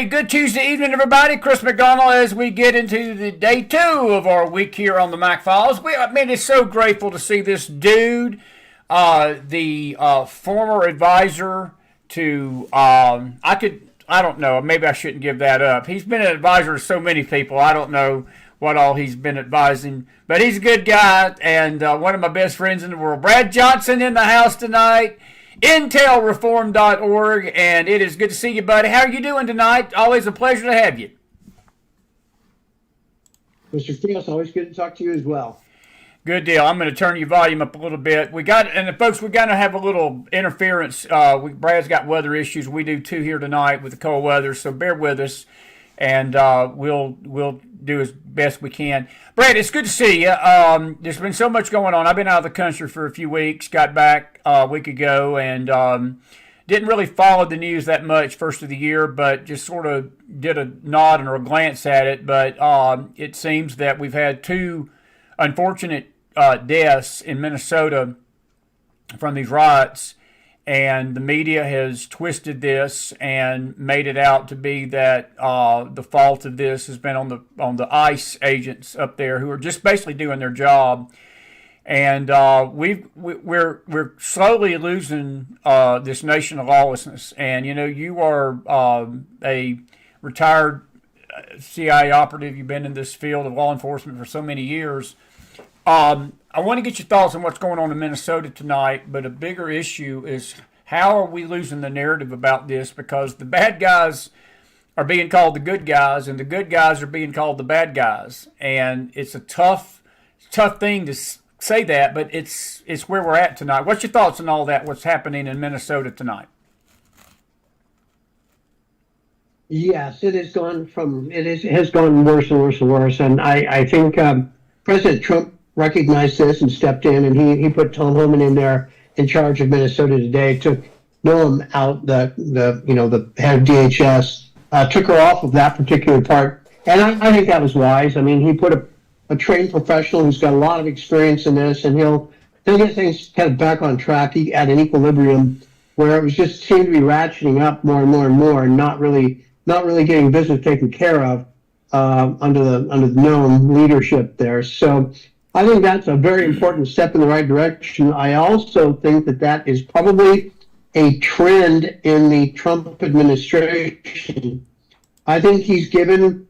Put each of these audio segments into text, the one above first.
Hey, good Tuesday evening, everybody. Chris McDonald as we get into the day 2 of our week here on the Mac Files. It's so grateful to see this dude, the former advisor to, I don't know, maybe I shouldn't give that up. He's been an advisor to so many people. I don't know what all he's been advising, but he's a good guy and one of my best friends in the world. Brad Johnson in the house tonight. IntelReform.org, and it is good to see you, buddy. How are you doing tonight? Always a pleasure to have you. Mr. Fields, always good to talk to you as well. Good deal. I'm going to turn your volume up a little bit. Folks, we're going to have a little interference. Brad's got weather issues. We do too here tonight with the cold weather, so bear with us, and we'll do as best we can. Brad, it's good to see you. There's been so much going on. I've been out of the country for a few weeks, got back a week ago, and didn't really follow the news that much first of the year, but just sort of did a nod or a glance at it. But it seems that we've had 2 unfortunate deaths in Minnesota from these riots, and the media has twisted this and made it out to be that the fault of this has been on the ICE agents up there who are just basically doing their job. And we're slowly losing this nation of lawlessness. And you are a retired CIA operative. You've been in this field of law enforcement for so many years. I want to get your thoughts on what's going on in Minnesota tonight, but a bigger issue is how are we losing the narrative about this, because the bad guys are being called the good guys and the good guys are being called the bad guys. And it's a tough thing to say that, but it's where we're at tonight. What's your thoughts on all that, what's happening in Minnesota tonight? Yes, it has gone worse and worse and worse. And I think President Trump recognized this and stepped in, and he put Tom Homan in there in charge of Minnesota today. Took Noam out, the head of DHS, took her off of that particular part, and I think that was wise. I mean, he put a trained professional who's got a lot of experience in this, and he'll get things kind of back on track at an equilibrium where it was just seemed to be ratcheting up more and more and more, and not really getting business taken care of under the Noam leadership there. So I think that's a very important step in the right direction. I also think that is probably a trend in the Trump administration. I think he's given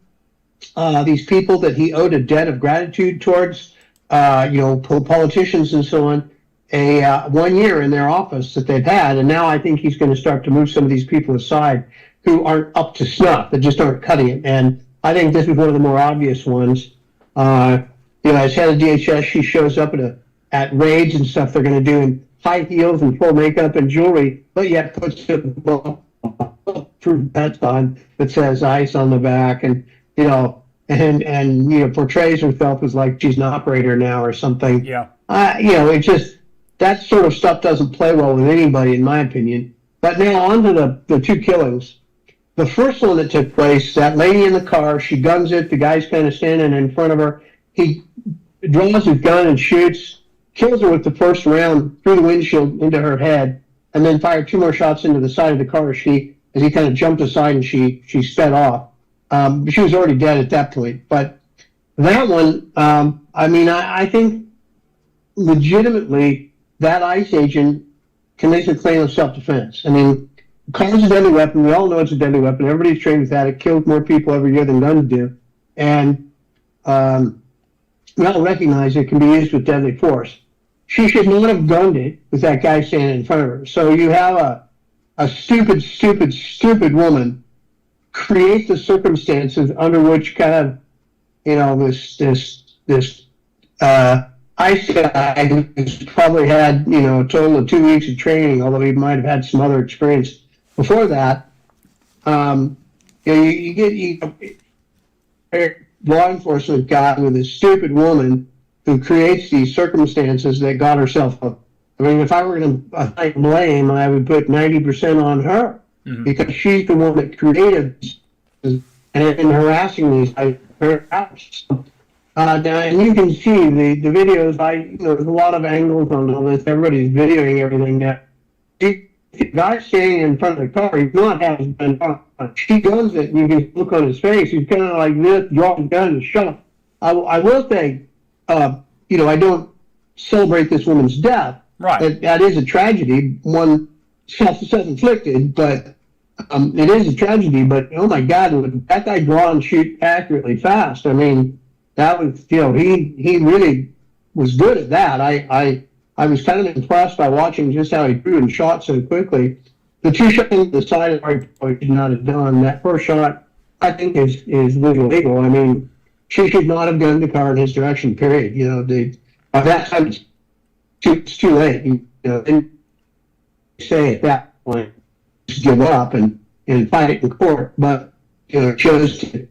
these people that he owed a debt of gratitude towards, politicians and so on, a 1 year in their office that they've had. And now I think he's going to start to move some of these people aside who aren't up to snuff, that just aren't cutting it. And I think this is one of the more obvious ones. As head of DHS, she shows up at raids and stuff they're going to do in high heels and full makeup and jewelry, but yet puts a through vest on that says ICE on the back, and portrays herself as like she's an operator now or something. Yeah. It just, that sort of stuff doesn't play well with anybody, in my opinion. But now on to the 2 killings. The first one that took place, that lady in the car, she guns it, the guy's kind of standing in front of her. He draws his gun and shoots, kills her with the first round through the windshield into her head, and then fired 2 more shots into the side of the car as he kind of jumped aside and she sped off. She was already dead at that point. But that one, I think legitimately that ICE agent can make a claim of self-defense. I mean, car's a deadly weapon. We all know it's a deadly weapon. Everybody's trained with that. It kills more people every year than guns do. And we all recognize it can be used with deadly force. She should not have gunned it with that guy standing in front of her. So you have a stupid woman create the circumstances under which kind of, this ICE guy who's probably had, a total of 2 weeks of training, although he might have had some other experience before that. You get law enforcement guy with a stupid woman who creates these circumstances that got herself up. I mean, if I were going to blame, I would put 90% on her, because she's the one that created this and harassing these her house. And you can see the videos. There's a lot of angles on all this. Everybody's videoing everything now. the guy standing in front of the car, he's not having a gun. She guns it, and you can look on his face. He's kind of like this, draws the gun and shut up. I will say, I don't celebrate this woman's death. Right. That is a tragedy, one self-inflicted, but it is a tragedy. But oh my God, would that guy draw and shoot accurately fast? I mean, that was, he really was good at that. I was kind of impressed by watching just how he drew and shot so quickly. The two shots on the side of Roy should not have done. That first shot, I think, is illegal. I mean, she should not have gunned the car in his direction, period. By that time, it's too late. And say at that point, just give up and fight it in court. But, chose to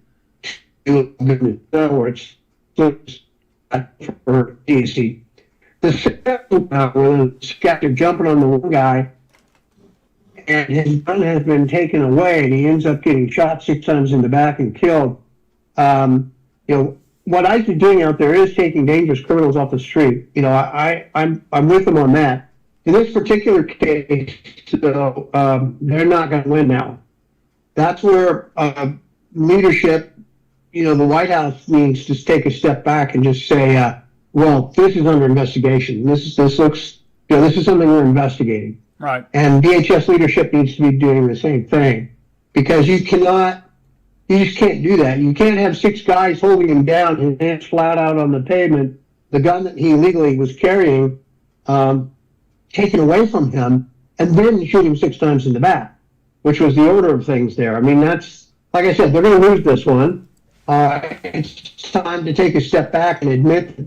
do it where it's for easy. The second where the scatter jumping on the one guy, and his gun has been taken away, and he ends up getting shot 6 times in the back and killed. What ICE is doing out there is taking dangerous criminals off the street. I'm with them on that. In this particular case, though, they're not going to win now. That's where leadership, the White House needs to take a step back and just say, well, this is under investigation. This looks, this is something we're investigating. Right. And DHS leadership needs to be doing the same thing, because you just can't do that. You can't have 6 guys holding him down, his hands flat out on the pavement, the gun that he illegally was carrying taken away from him, and then shoot him 6 times in the back, which was the order of things there. I mean, that's, like I said, they're going to lose this one. It's time to take a step back and admit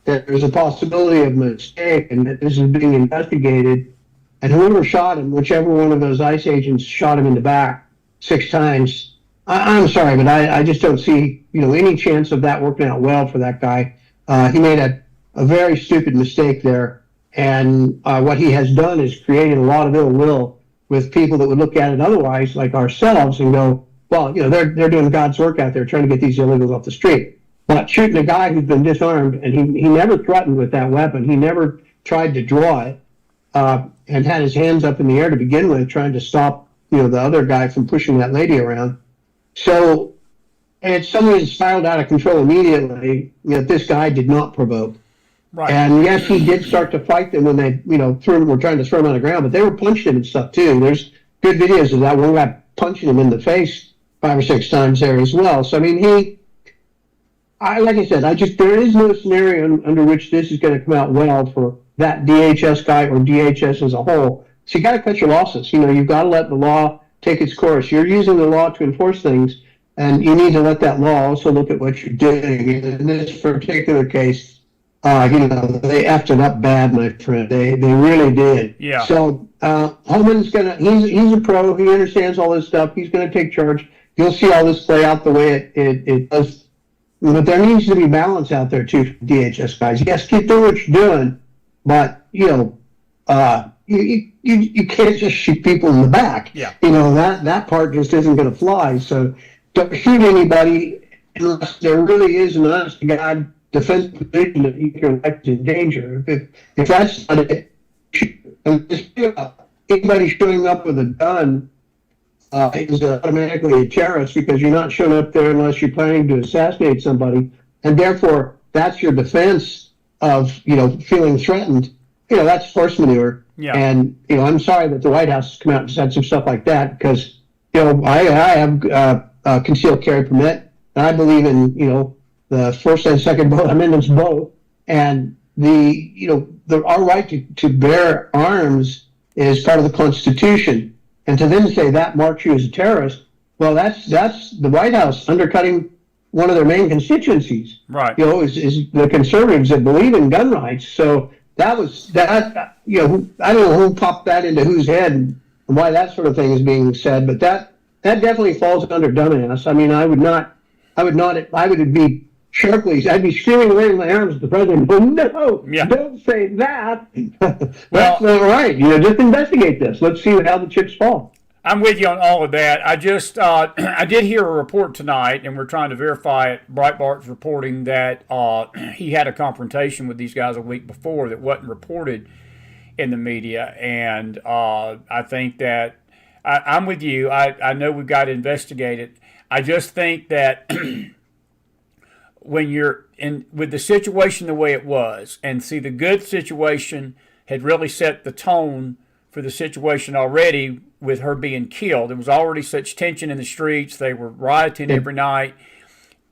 that there's a possibility of mistake and that this is being investigated. And whoever shot him, whichever one of those ICE agents shot him in the back 6 times, I'm sorry, but I just don't see, any chance of that working out well for that guy. He made a very stupid mistake there. And what he has done is created a lot of ill will with people that would look at it otherwise, like ourselves, and go, well, they're doing God's work out there trying to get these illegals off the street. But shooting a guy who's been disarmed, and he never threatened with that weapon. He never tried to draw it, and had his hands up in the air to begin with, trying to stop, the other guy from pushing that lady around. So it's someone who spiraled out of control immediately that this guy did not provoke. Right. And yes, he did start to fight them when they, were trying to throw him on the ground, but they were punching him and stuff too. There's good videos of that one guy punching him in the face 5 or 6 times there as well. So I mean, like I said, there is no scenario under which this is going to come out well for that DHS guy or DHS as a whole. So you got to cut your losses. You've got to let the law take its course. You're using the law to enforce things, and you need to let that law also look at what you're doing. In this particular case, they effed it up bad, my friend. They really did. Yeah. So Holman's he's a pro. He understands all this stuff. He's gonna take charge. You'll see all this play out the way it does. But there needs to be balance out there too for DHS guys. Yes, keep doing what you're doing, but you can't just shoot people in the back. Yeah. That part just isn't going to fly. So don't shoot anybody unless there really is an honest to God defense position that your life is in danger. If that's not it, and just anybody showing up with a gun is automatically a terrorist, because you're not showing up there unless you're planning to assassinate somebody, and therefore that's your defense of feeling threatened. That's horse manure. Yeah. And I'm sorry that the White House has come out and said some stuff like that, because I have a concealed carry permit, and I believe in the First and Second Amendments both, and our right to bear arms is part of the Constitution. And to then say that marks you as a terrorist, well, that's the White House undercutting one of their main constituencies. Right. Is the conservatives that believe in gun rights. So that. I don't know who popped that into whose head and why that sort of thing is being said, but that definitely falls under dumbass. I mean, I would be sharply, I'd be screaming, waving my arms at the president. Oh, no, yeah. Don't say that. That's not right. Just investigate this. Let's see how the chips fall. I'm with you on all of that. I just, I did hear a report tonight, and we're trying to verify it. Breitbart's reporting that he had a confrontation with these guys a week before that wasn't reported. in the media. And I think that I'm with you. I know we've got to investigate it. I just think that when you're in with the situation the way it was, and see, the good situation had really set the tone for the situation already with her being killed. There was already such tension in the streets. They were rioting every night.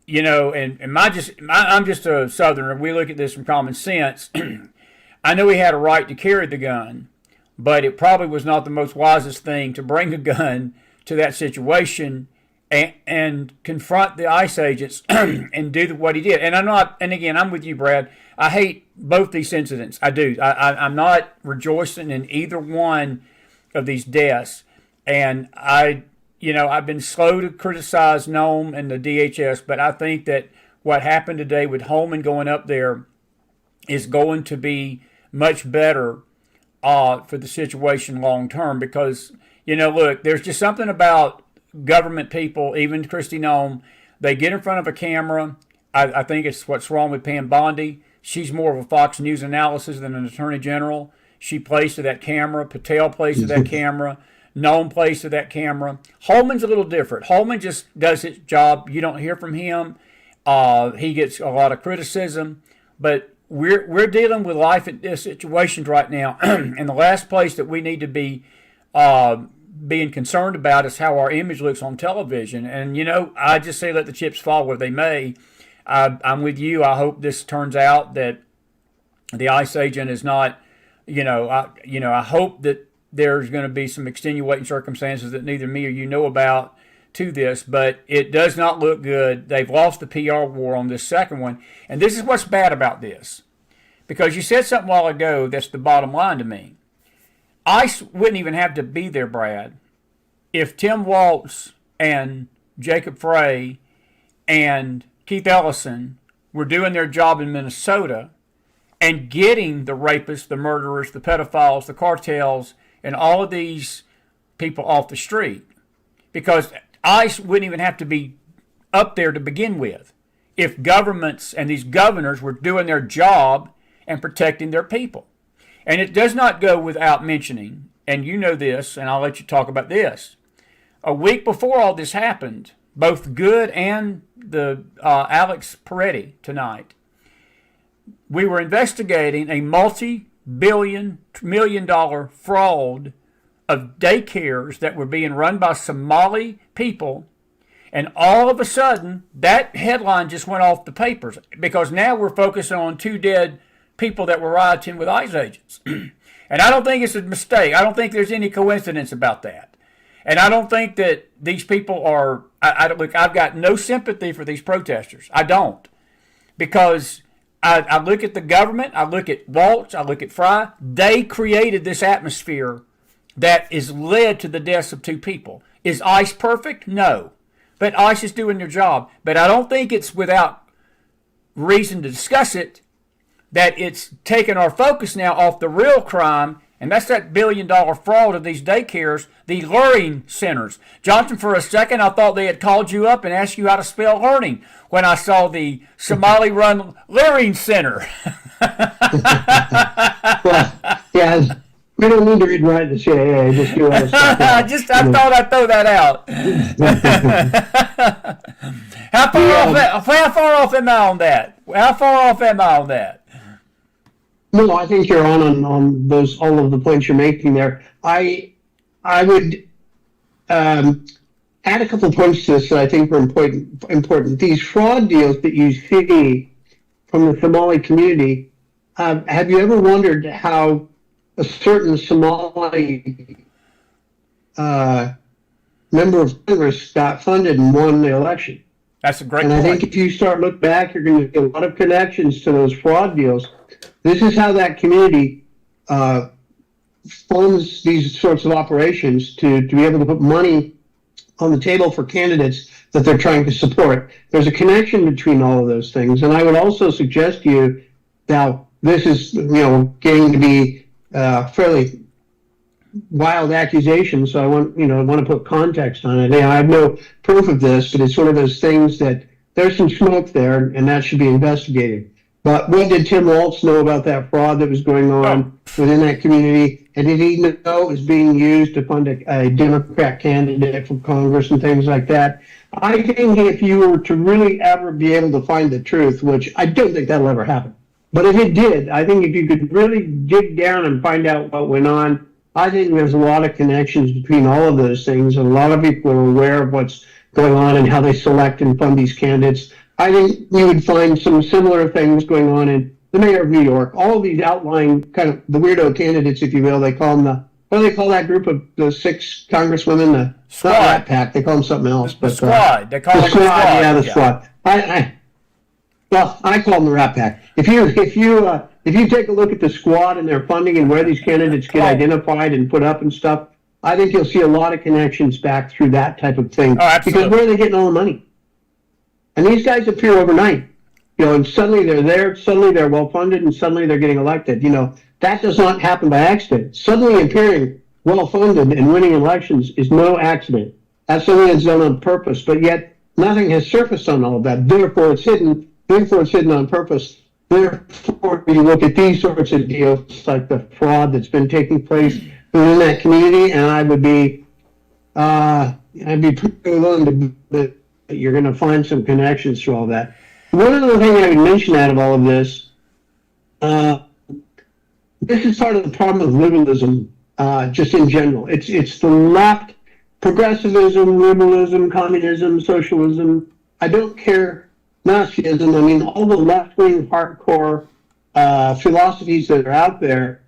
And I'm just a Southerner. We look at this from common sense. I know he had a right to carry the gun, but it probably was not the most wisest thing to bring a gun to that situation and confront the ICE agents and do what he did. And again, I'm with you, Brad. I hate both these incidents. I do. I'm not rejoicing in either one of these deaths. And I've been slow to criticize Nome and the DHS, but I think that what happened today with Holman going up there is going to be much better for the situation long term, because, look, there's just something about government people, even Kristi Noem, they get in front of a camera. I think it's what's wrong with Pam Bondi. She's more of a Fox News analysis than an attorney general. She plays to that camera. Patel plays to that camera. Noem plays to that camera. Holman's a little different. Holman just does his job. You don't hear from him. He gets a lot of criticism. But we're dealing with life situations right now. And the last place that we need to be being concerned about is how our image looks on television. And, I just say let the chips fall where they may. I'm with you. I hope this turns out that the ICE agent is not, I hope that there's going to be some extenuating circumstances that neither me or you know about to this, but it does not look good. They've lost the PR war on this second one. And this is what's bad about this. Because you said something a while ago that's the bottom line to me. ICE wouldn't even have to be there, Brad, if Tim Waltz and Jacob Frey and Keith Ellison were doing their job in Minnesota and getting the rapists, the murderers, the pedophiles, the cartels, and all of these people off the street. Because ICE wouldn't even have to be up there to begin with if governments and these governors were doing their job and protecting their people. And it does not go without mentioning, and you know this, and I'll let you talk about this. A week before all this happened, both Good and the Alex Peretti tonight, we were investigating a multi-million-dollar fraud of daycares that were being run by Somali people, and all of a sudden, that headline just went off the papers because now we're focusing on 2 dead people that were rioting with ICE agents. And I don't think it's a mistake. I don't think there's any coincidence about that. And I don't think that these people are, look, I've got no sympathy for these protesters. I don't. Because I look at the government, I look at Waltz, I look at Fry. They created this atmosphere that is led to the deaths of 2 people. Is ICE perfect? No. But ICE is doing their job. But I don't think it's without reason to discuss it that it's taken our focus now off the real crime, and that's that billion-dollar fraud of these daycares, the learning centers. Johnson, for a second, I thought they had called you up and asked you how to spell learning when I saw the Somali-run learning center. Well, yeah, we don't need to read right the CIA. Just do other stuff. I thought I'd throw that out. How far off am I on that? How far off am I on that? No, I think you're on those all of the points you're making there. I would add a couple of points to this that I think are important. These fraud deals that you see from the Somali community, have you ever wondered how a certain Somali member of Congress got funded and won the election? That's a great point. And I think if you start look back, you're going to get a lot of connections to those fraud deals. This is how that community funds these sorts of operations to be able to put money on the table for candidates that they're trying to support. There's a connection between all of those things. And I would also suggest to you, now this is, getting to be fairly wild accusations, so I want to put context on it. I have no proof of this, but it's one of those things that there's some smoke there, and that should be investigated. But what did Tim Walz know about that fraud that was going on within that community? And did he know it was being used to fund a Democrat candidate for Congress and things like that? I think if you were to really ever be able to find the truth, which I don't think that'll ever happen, but if it did, I think if you could really dig down and find out what went on, I think there's a lot of connections between all of those things, and a lot of people are aware of what's going on and how they select and fund these candidates. I think you would find some similar things going on in the mayor of New York. All of these outlying kind of the weirdo candidates, if you will, they call them what do they call that group of the 6 congresswomen? The squad. Not Rat Pack. They call them something else. The squad. They call the them squad. the squad. Yeah, the squad. I call them the Rat Pack. If you take a look at the squad and their funding and where these candidates get identified and put up and stuff, I think you'll see a lot of connections back through that type of thing. Oh, absolutely. Because where are they getting all the money? And these guys appear overnight, and suddenly they're there, suddenly they're well funded, and suddenly they're getting elected. That does not happen by accident. Suddenly appearing well funded and winning elections is no accident. That's something that's done on purpose, but yet nothing has surfaced on all of that. Therefore, it's hidden. Therefore, it's hidden on purpose. Therefore, you look at these sorts of deals, like the fraud that's been taking place within that community, and I'd be pretty willing to bet that you're going to find some connections to all that. One other thing I would mention out of all of this, this is part of the problem of liberalism, just in general. It's the left, progressivism, liberalism, communism, socialism. I don't care, Nazism. I mean, all the left-wing hardcore philosophies that are out there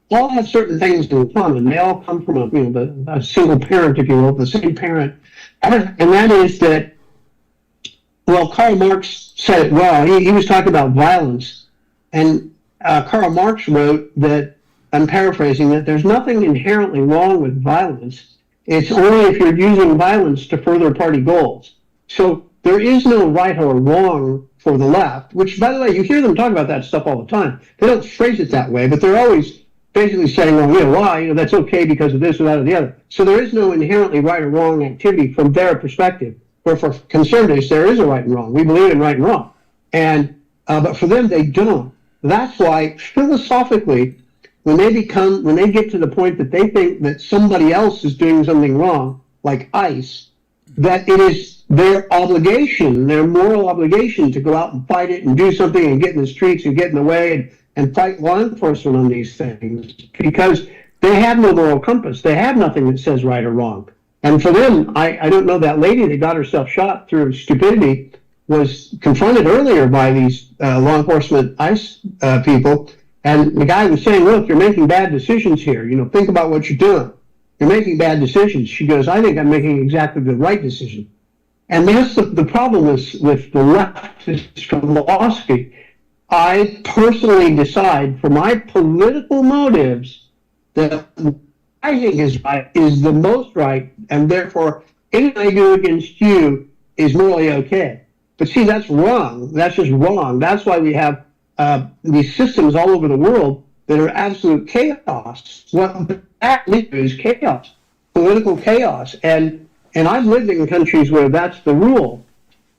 all have certain things in common. They all come from a single parent, if you will, the same parent. And that is that, well, Karl Marx said it well. He was talking about violence. And Karl Marx wrote that, I'm paraphrasing, that there's nothing inherently wrong with violence. It's only if you're using violence to further party goals. So there is no right or wrong for the left, which, by the way, you hear them talk about that stuff all the time. They don't phrase it that way, but they're always basically saying, well, why? That's okay because of this or that or the other. So there is no inherently right or wrong activity from their perspective. Where for conservatives, there is a right and wrong. We believe in right and wrong. And but for them, they don't. That's why philosophically, when they get to the point that they think that somebody else is doing something wrong, like ICE, that it is their obligation, their moral obligation to go out and fight it and do something and get in the streets and get in the way and fight law enforcement on these things, because they have no moral compass. They have nothing that says right or wrong. And for them, I don't know, that lady that got herself shot through stupidity was confronted earlier by these law enforcement ICE people. And the guy was saying, look, you're making bad decisions here. Think about what you're doing. You're making bad decisions. She goes, I think I'm making exactly the right decision. And that's the problem with the leftist philosophy. I personally decide for my political motives that I think is right, is the most right, and therefore anything I do against you is morally okay. But see, that's wrong. That's just wrong. That's why we have these systems all over the world that are absolute chaos. What that is chaos, political chaos. And I've lived in countries where that's the rule.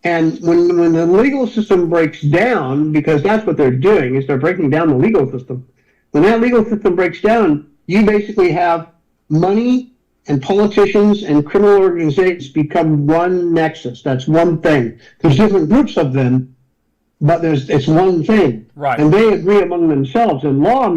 And when the legal system breaks down, because that's what they're doing, is they're breaking down the legal system. When that legal system breaks down, you basically have money and politicians and criminal organizations become one nexus. That's one thing. There's different groups of them, but it's one thing. Right. And they agree among themselves. And law,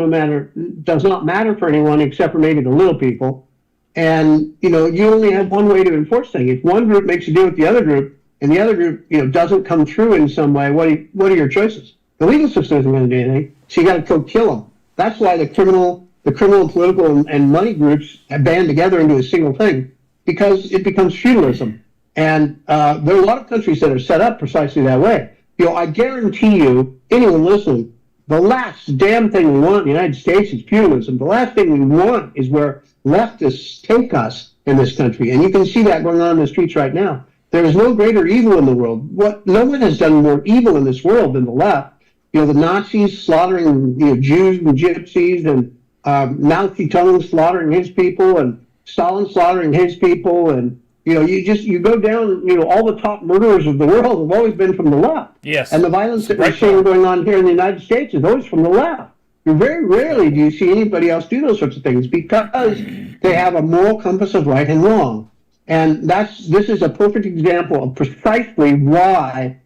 does not matter for anyone except for maybe the little people. And, you only have one way to enforce things. If one group makes a deal with the other group, and the other group, doesn't come through in some way, what are your choices? The legal system isn't going to do anything, so you got to go kill them. That's why the criminal, political, and money groups have band together into a single thing, because it becomes feudalism. And there are a lot of countries that are set up precisely that way. I guarantee you, anyone listening, the last damn thing we want in the United States is feudalism. The last thing we want is where leftists take us in this country. And you can see that going on in the streets right now. There is no greater evil in the world. No one has done more evil in this world than the left. The Nazis slaughtering Jews and Gypsies, and Mao Zedong slaughtering his people, and Stalin slaughtering his people, and You go down, all the top murderers of the world have always been from the left. Yes. And the violence that we're seeing going on here in the United States is always from the left. Very rarely do you see anybody else do those sorts of things because they have a moral compass of right and wrong. And this is a perfect example of precisely why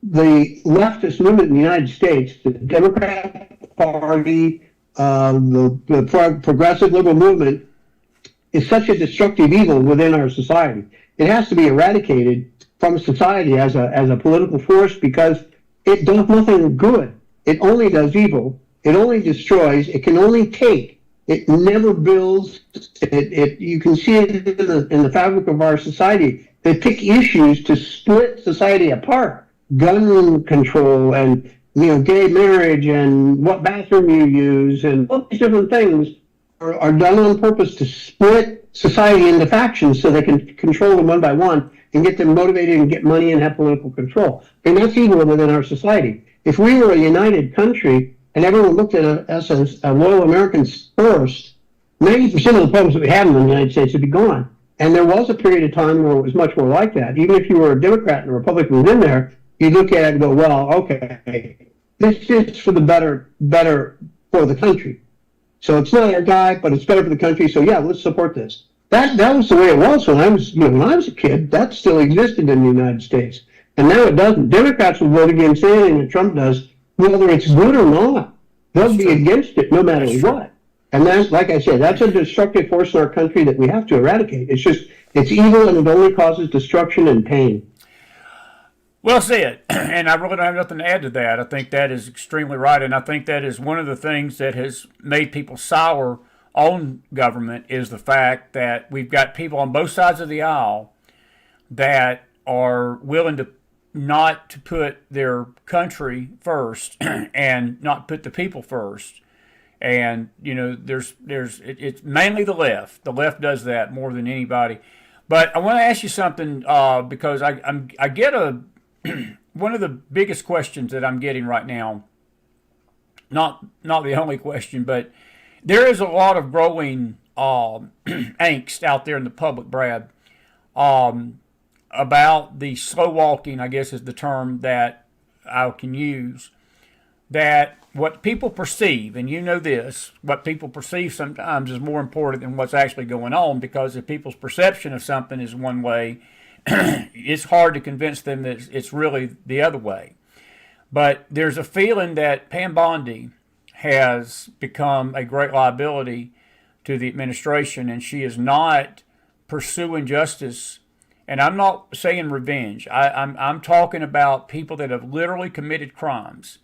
the leftist movement in the United States, the Democratic Party, the progressive liberal movement, is such a destructive evil within our society. It has to be eradicated from society as a political force because it does nothing good. It only does evil. It only destroys. It can only take. It never builds. You can see it in the fabric of our society. They pick issues to split society apart. Gun control and gay marriage and what bathroom you use and all these different things are done on purpose to split society into factions so they can control them one by one and get them motivated and get money and have political control. And that's evil within our society. If we were a united country and everyone looked at us as loyal Americans first, 90% of the problems that we have in the United States would be gone. And there was a period of time where it was much more like that. Even if you were a Democrat and a Republican was in there, you look at it and go, well, okay, this is for the better for the country. So it's not our guy, but it's better for the country. So yeah, let's support this. That was the way it was when I was a kid. That still existed in the United States, and now it doesn't. Democrats will vote against anything that Trump does, whether it's good or not. They'll be against it no matter what. And that's, like I said, that's a destructive force in our country that we have to eradicate. It's evil, and it only causes destruction and pain. Well said, and I really don't have nothing to add to that. I think that is extremely right, and I think that is one of the things that has made people sour on government is the fact that we've got people on both sides of the aisle that are willing to not to put their country first and not put the people first. And it's mainly the left. The left does that more than anybody. But I want to ask you something because I get one of the biggest questions that I'm getting right now, not the only question, but there is a lot of growing angst out there in the public, Brad, about the slow walking, I guess is the term that I can use, that what people perceive, and this, what people perceive sometimes is more important than what's actually going on, because if people's perception of something is one way, it's hard to convince them that it's really the other way. But there's a feeling that Pam Bondi has become a great liability to the administration, and she is not pursuing justice. And I'm not saying revenge. I'm talking about people that have literally committed crimes.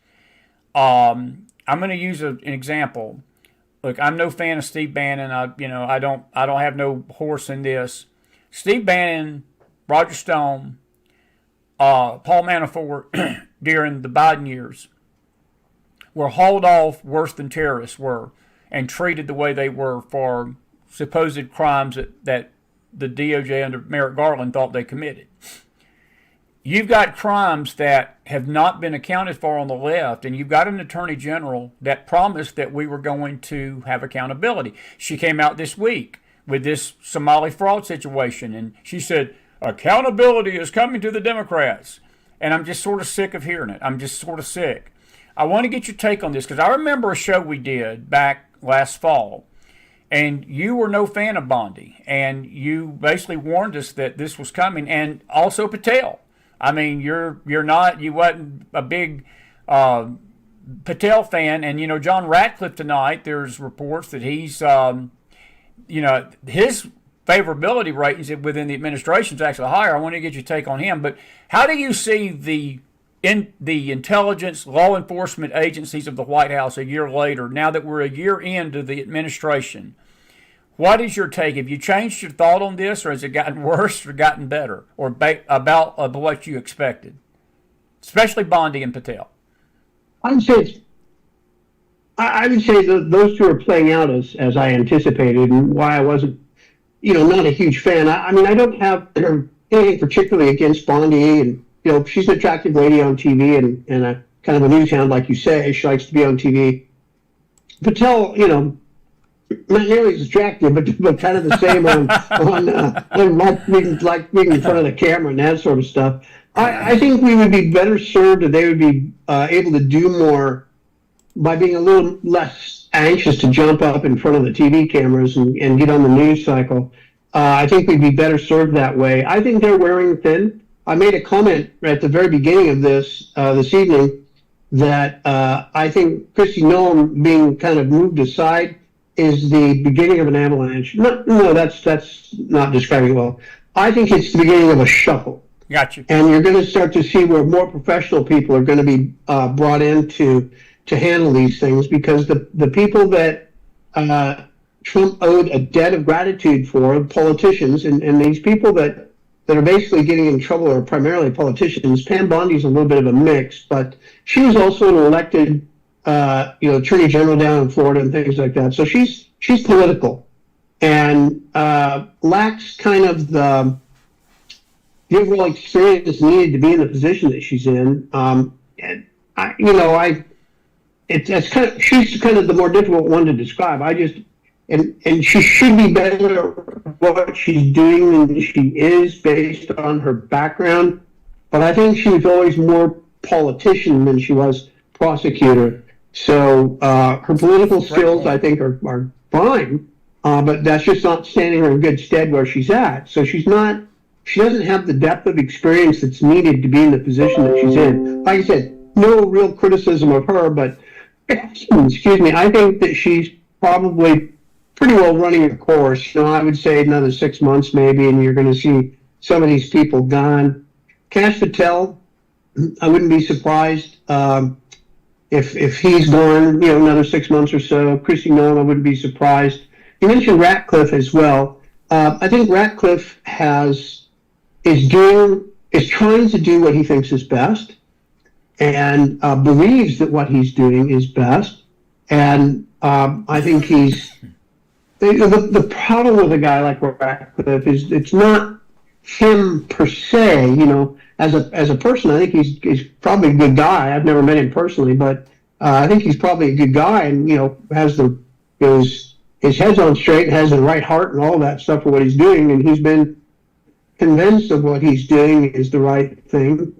I'm going to use an example. Look, I'm no fan of Steve Bannon. I don't have no horse in this. Steve Bannon, Roger Stone, Paul Manafort during the Biden years were hauled off worse than terrorists were and treated the way they were for supposed crimes that the DOJ under Merrick Garland thought they committed. You've got crimes that have not been accounted for on the left, and you've got an attorney general that promised that we were going to have accountability. She came out this week with this Somali fraud situation, and she said, accountability is coming to the Democrats. And I'm just sort of sick of hearing it. I'm just sort of sick. I want to get your take on this, because I remember a show we did back last fall, and you were no fan of Bondi, and you basically warned us that this was coming, and also Patel. I mean, you wasn't a big Patel fan, and John Ratcliffe tonight, there's reports that he's his favorability ratings within the administration is actually higher. I want to get your take on him. But how do you see the intelligence, law enforcement agencies of the White House a year later, now that we're a year into the administration? What is your take? Have you changed your thought on this, or has it gotten worse or gotten better, or about what you expected, especially Bondi and Patel? I would say those two are playing out as I anticipated, and why I wasn't, not a huge fan. I mean, I don't have anything particularly against Bondi, and she's an attractive lady on TV and a kind of a news hound, like you say. She likes to be on TV. Patel, not nearly as attractive, but kind of the same on like being in front of the camera and that sort of stuff. I think we would be better served if they would be able to do more by being a little less anxious to jump up in front of the TV cameras and get on the news cycle. I think we'd be better served that way. I think they're wearing thin. I made a comment at the very beginning of this evening that I think Kristi Noem being kind of moved aside is the beginning of an avalanche. No, that's not describing it well. I think it's the beginning of a shuffle. Gotcha. And you're going to start to see where more professional people are going to be brought in to handle these things, because the people that Trump owed a debt of gratitude for, politicians, and these people that are basically getting in trouble are primarily politicians. Pam Bondi's a little bit of a mix, but she was also an elected attorney general down in Florida and things like that. So she's political and lacks kind of the overall experience needed to be in the position that she's in. She's kind of the more difficult one to describe. And she should be better at what she's doing than she is based on her background. But I think she was always more politician than she was prosecutor. So her political skills, I think, are fine. But that's just not standing her in good stead where she's at. So she doesn't have the depth of experience that's needed to be in the position that she's in. Like I said, no real criticism of her, but excuse me, I think that she's probably pretty well running a course. I would say another 6 months maybe, and you're going to see some of these people gone. Kash Patel, I wouldn't be surprised if he's gone, another 6 months or so. Kristi Noem, I wouldn't be surprised. You mentioned Ratcliffe as well. I think Ratcliffe is trying to do what he thinks is best, and believes that what he's doing is best. And I think the problem with a guy like Ratcliffe is it's not him per se. As a person, I think he's probably a good guy. I've never met him personally, but I think he's probably a good guy, and has his head's on straight, has the right heart, and all that stuff for what he's doing, and he's been convinced of what he's doing is the right thing.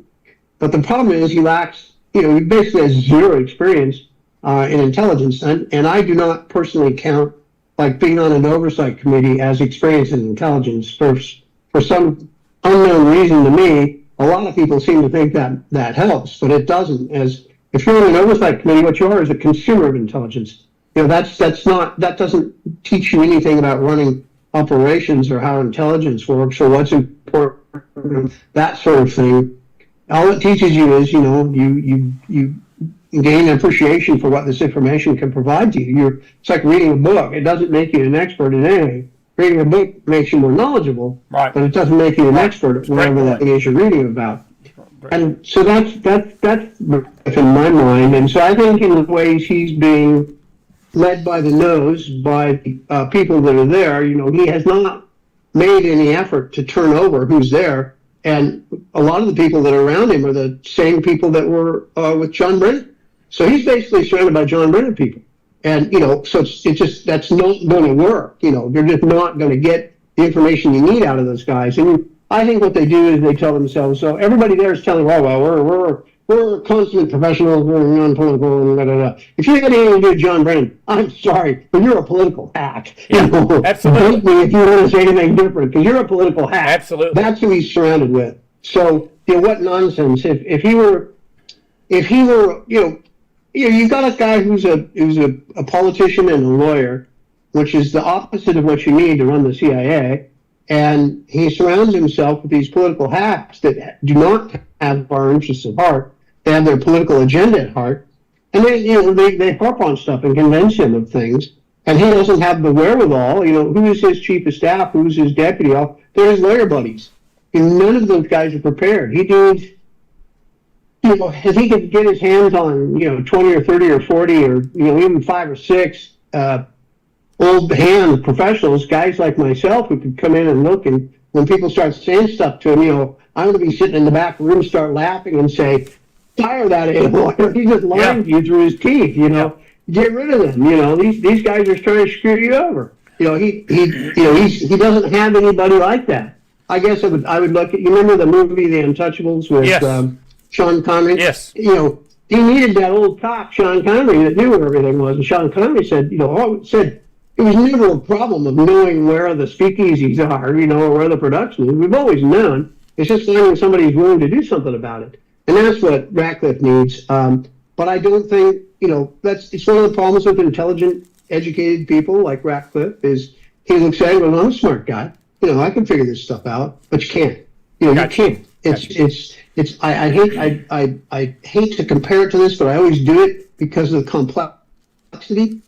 But the problem is he lacks, he basically has zero experience in intelligence. And I do not personally count like being on an oversight committee as experience in intelligence. For some unknown reason to me, a lot of people seem to think that helps, but it doesn't. As if you're on an oversight committee, what you are is a consumer of intelligence. That doesn't teach you anything about running operations or how intelligence works or what's important, that sort of thing. All it teaches you is, you gain appreciation for what this information can provide to you. It's like reading a book. It doesn't make you an expert in anything. Reading a book makes you more knowledgeable, right, but it doesn't make you an expert at whatever that thing is you're reading about. And so that's in my mind. And so I think in the ways he's being led by the nose by people that are there, he has not made any effort to turn over who's there. And a lot of the people that are around him are the same people that were with John Brennan. So he's basically surrounded by John Brennan people. And, so it's just, that's not going to work. You're just not going to get the information you need out of those guys. And I think what they do is they tell themselves, so everybody there is telling, we're consummate professionals, we're non-political, and da, da, da. If you had anything to do with John Brennan, I'm sorry, but you're a political hack. Yeah, absolutely. Hate me if you want to say anything different, because you're a political hack. Absolutely. That's who he's surrounded with. So, what nonsense. If he were, you've got a guy who's a politician and a lawyer, which is the opposite of what you need to run the CIA. And he surrounds himself with these political hacks that do not have our interests at heart. They have their political agenda at heart. And they harp on stuff and convince him of things. And he doesn't have the wherewithal. Who is his chief of staff? Who's his deputy? They're his lawyer buddies. None of those guys are prepared. He needs, if he could get his hands on, 20 or 30 or 40 or, even 5 or 6 old hand professionals, guys like myself who could come in and look, and when people start saying stuff to him, I'm going to be sitting in the back room, start laughing and say, fire that lawyer. He's just lying to you through his teeth, get rid of them. These guys are trying to screw you over. He doesn't have anybody like that. I guess I would look at, you remember the movie The Untouchables with Yes. Sean Connery? Yes. He needed that old cop, Sean Connery, that knew where everything was. And Sean Connery said, it was never a problem of knowing where the speakeasies are, or where the production is. We've always known. It's just finding somebody who's willing to do something about it. And that's what Ratcliffe needs. But I don't think, it's one of the problems with intelligent, educated people like Ratcliffe is he looks at it and goes, I'm a smart guy. I can figure this stuff out, but you can't. You can't. I hate to compare it to this, but I always do it because of the complexity.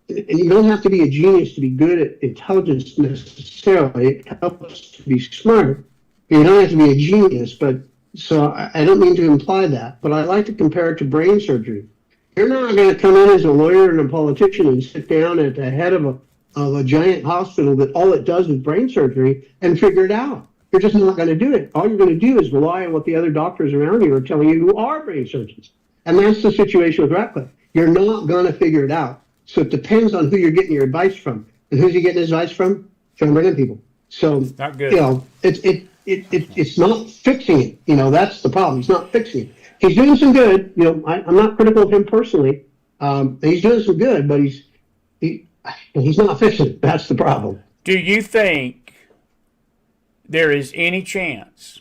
And you don't have to be a genius to be good at intelligence necessarily. It helps to be smart. You don't have to be a genius, but so I don't mean to imply that, but I like to compare it to brain surgery. You're not going to come in as a lawyer and a politician and sit down at the head of a giant hospital that all it does is brain surgery and figure it out. You're just not going to do it. All you're going to do is rely on what the other doctors around you are telling you who are brain surgeons. And that's the situation with Ratcliffe. You're not going to figure it out. So it depends on who you're getting your advice from. And who's he getting his advice from? John Brennan people. So, not good. It's not fixing it. That's the problem. He's not fixing it. He's doing some good. I'm not critical of him personally. He's doing some good, but he's not fixing it. That's the problem. Do you think there is any chance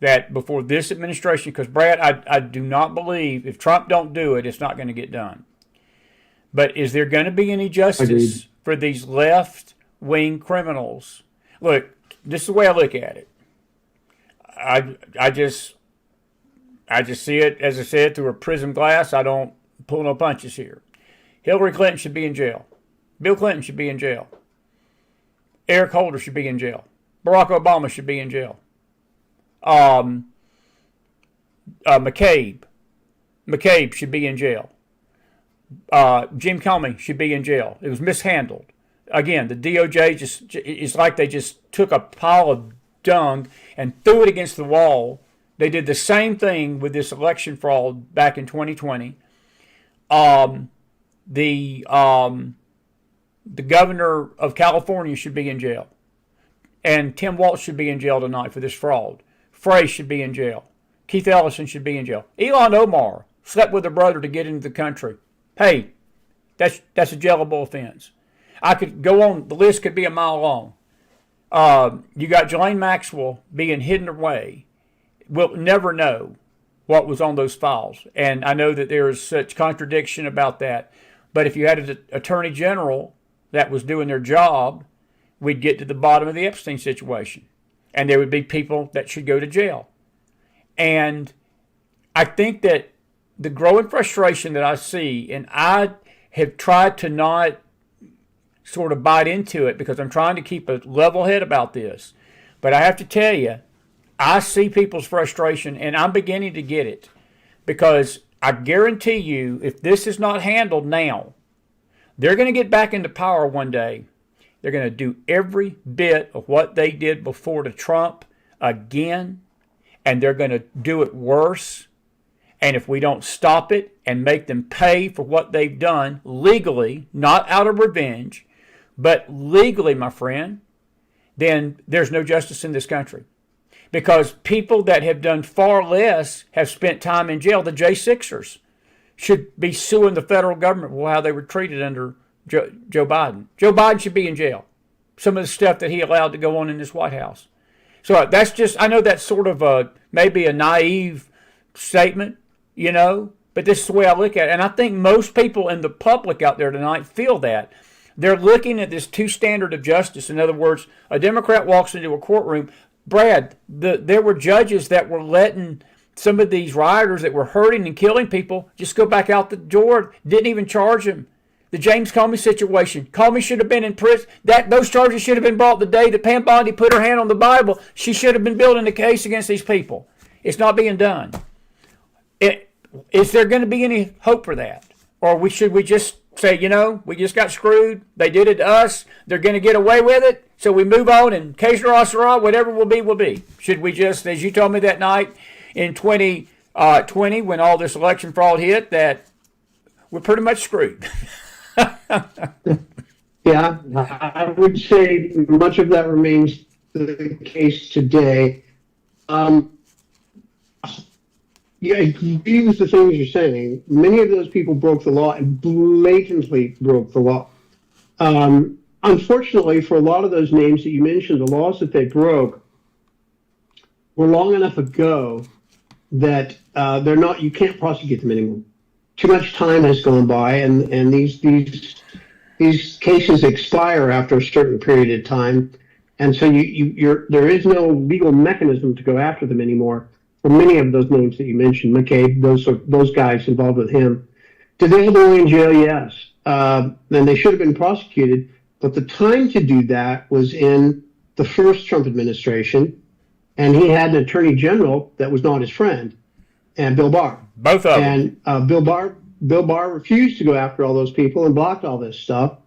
that before this administration, because Brad, I do not believe if Trump don't do it, it's not going to get done. But is there going to be any justice for these left-wing criminals? Look, this is the way I look at it. I just see it, as I said, through a prism glass. I don't pull no punches here. Hillary Clinton should be in jail. Bill Clinton should be in jail. Eric Holder should be in jail. Barack Obama should be in jail. McCabe should be in jail. Jim Comey should be in jail. It was mishandled. Again, the DOJ it's like they just took a pile of dung and threw it against the wall. They did the same thing with this election fraud back in 2020. The governor of California should be in jail. And Tim Walz should be in jail tonight for this fraud. Frey should be in jail. Keith Ellison should be in jail. Elon Omar slept with her brother to get into the country. Hey, that's a jailable offense. I could go on. The list could be a mile long. You got Ghislaine Maxwell being hidden away. We'll never know what was on those files. And I know that there is such contradiction about that. But if you had an attorney general that was doing their job, we'd get to the bottom of the Epstein situation. And there would be people that should go to jail. And I think that the growing frustration that I see, and I have tried to not sort of bite into it because I'm trying to keep a level head about this. But I have to tell you, I see people's frustration, and I'm beginning to get it. Because I guarantee you, if this is not handled now, they're going to get back into power one day. They're going to do every bit of what they did before to Trump again, and they're going to do it worse. And if we don't stop it and make them pay for what they've done legally, not out of revenge, but legally, my friend, then there's no justice in this country. Because people that have done far less have spent time in jail. The J6ers should be suing the federal government for how they were treated under Joe Biden. Joe Biden should be in jail. Some of the stuff that he allowed to go on in this White House. So that's just, I know that's sort of maybe a naive statement, but this is the way I look at it. And I think most people in the public out there tonight feel that. They're looking at this two standard of justice. In other words, a Democrat walks into a courtroom. Brad, there were judges that were letting some of these rioters that were hurting and killing people just go back out the door, didn't even charge them. The James Comey situation. Comey should have been in prison. Those charges should have been brought the day that Pam Bondi put her hand on the Bible. She should have been building a case against these people. It's not being done. Is there going to be any hope for that? Or should we just say, we just got screwed. They did it to us. They're going to get away with it. So we move on and que sera, whatever will be, will be. Should we just, as you told me that night in 2020 when all this election fraud hit, that we're pretty much screwed. Yeah, I would say much of that remains the case today. Um, yeah, I agree with the things you're saying. Many of those people broke the law and blatantly broke the law. Unfortunately, for a lot of those names that you mentioned, the laws that they broke were long enough ago that they're not. You can't prosecute them anymore. Too much time has gone by, and these cases expire after a certain period of time, and so there is no legal mechanism to go after them anymore for many of those names that you mentioned. McCabe, those guys involved with him. Did they all go in jail? Yes. Then they should have been prosecuted, but the time to do that was in the first Trump administration, and he had an attorney general that was not his friend, and Bill Barr. Both of them. And Bill Barr refused to go after all those people and blocked all this stuff.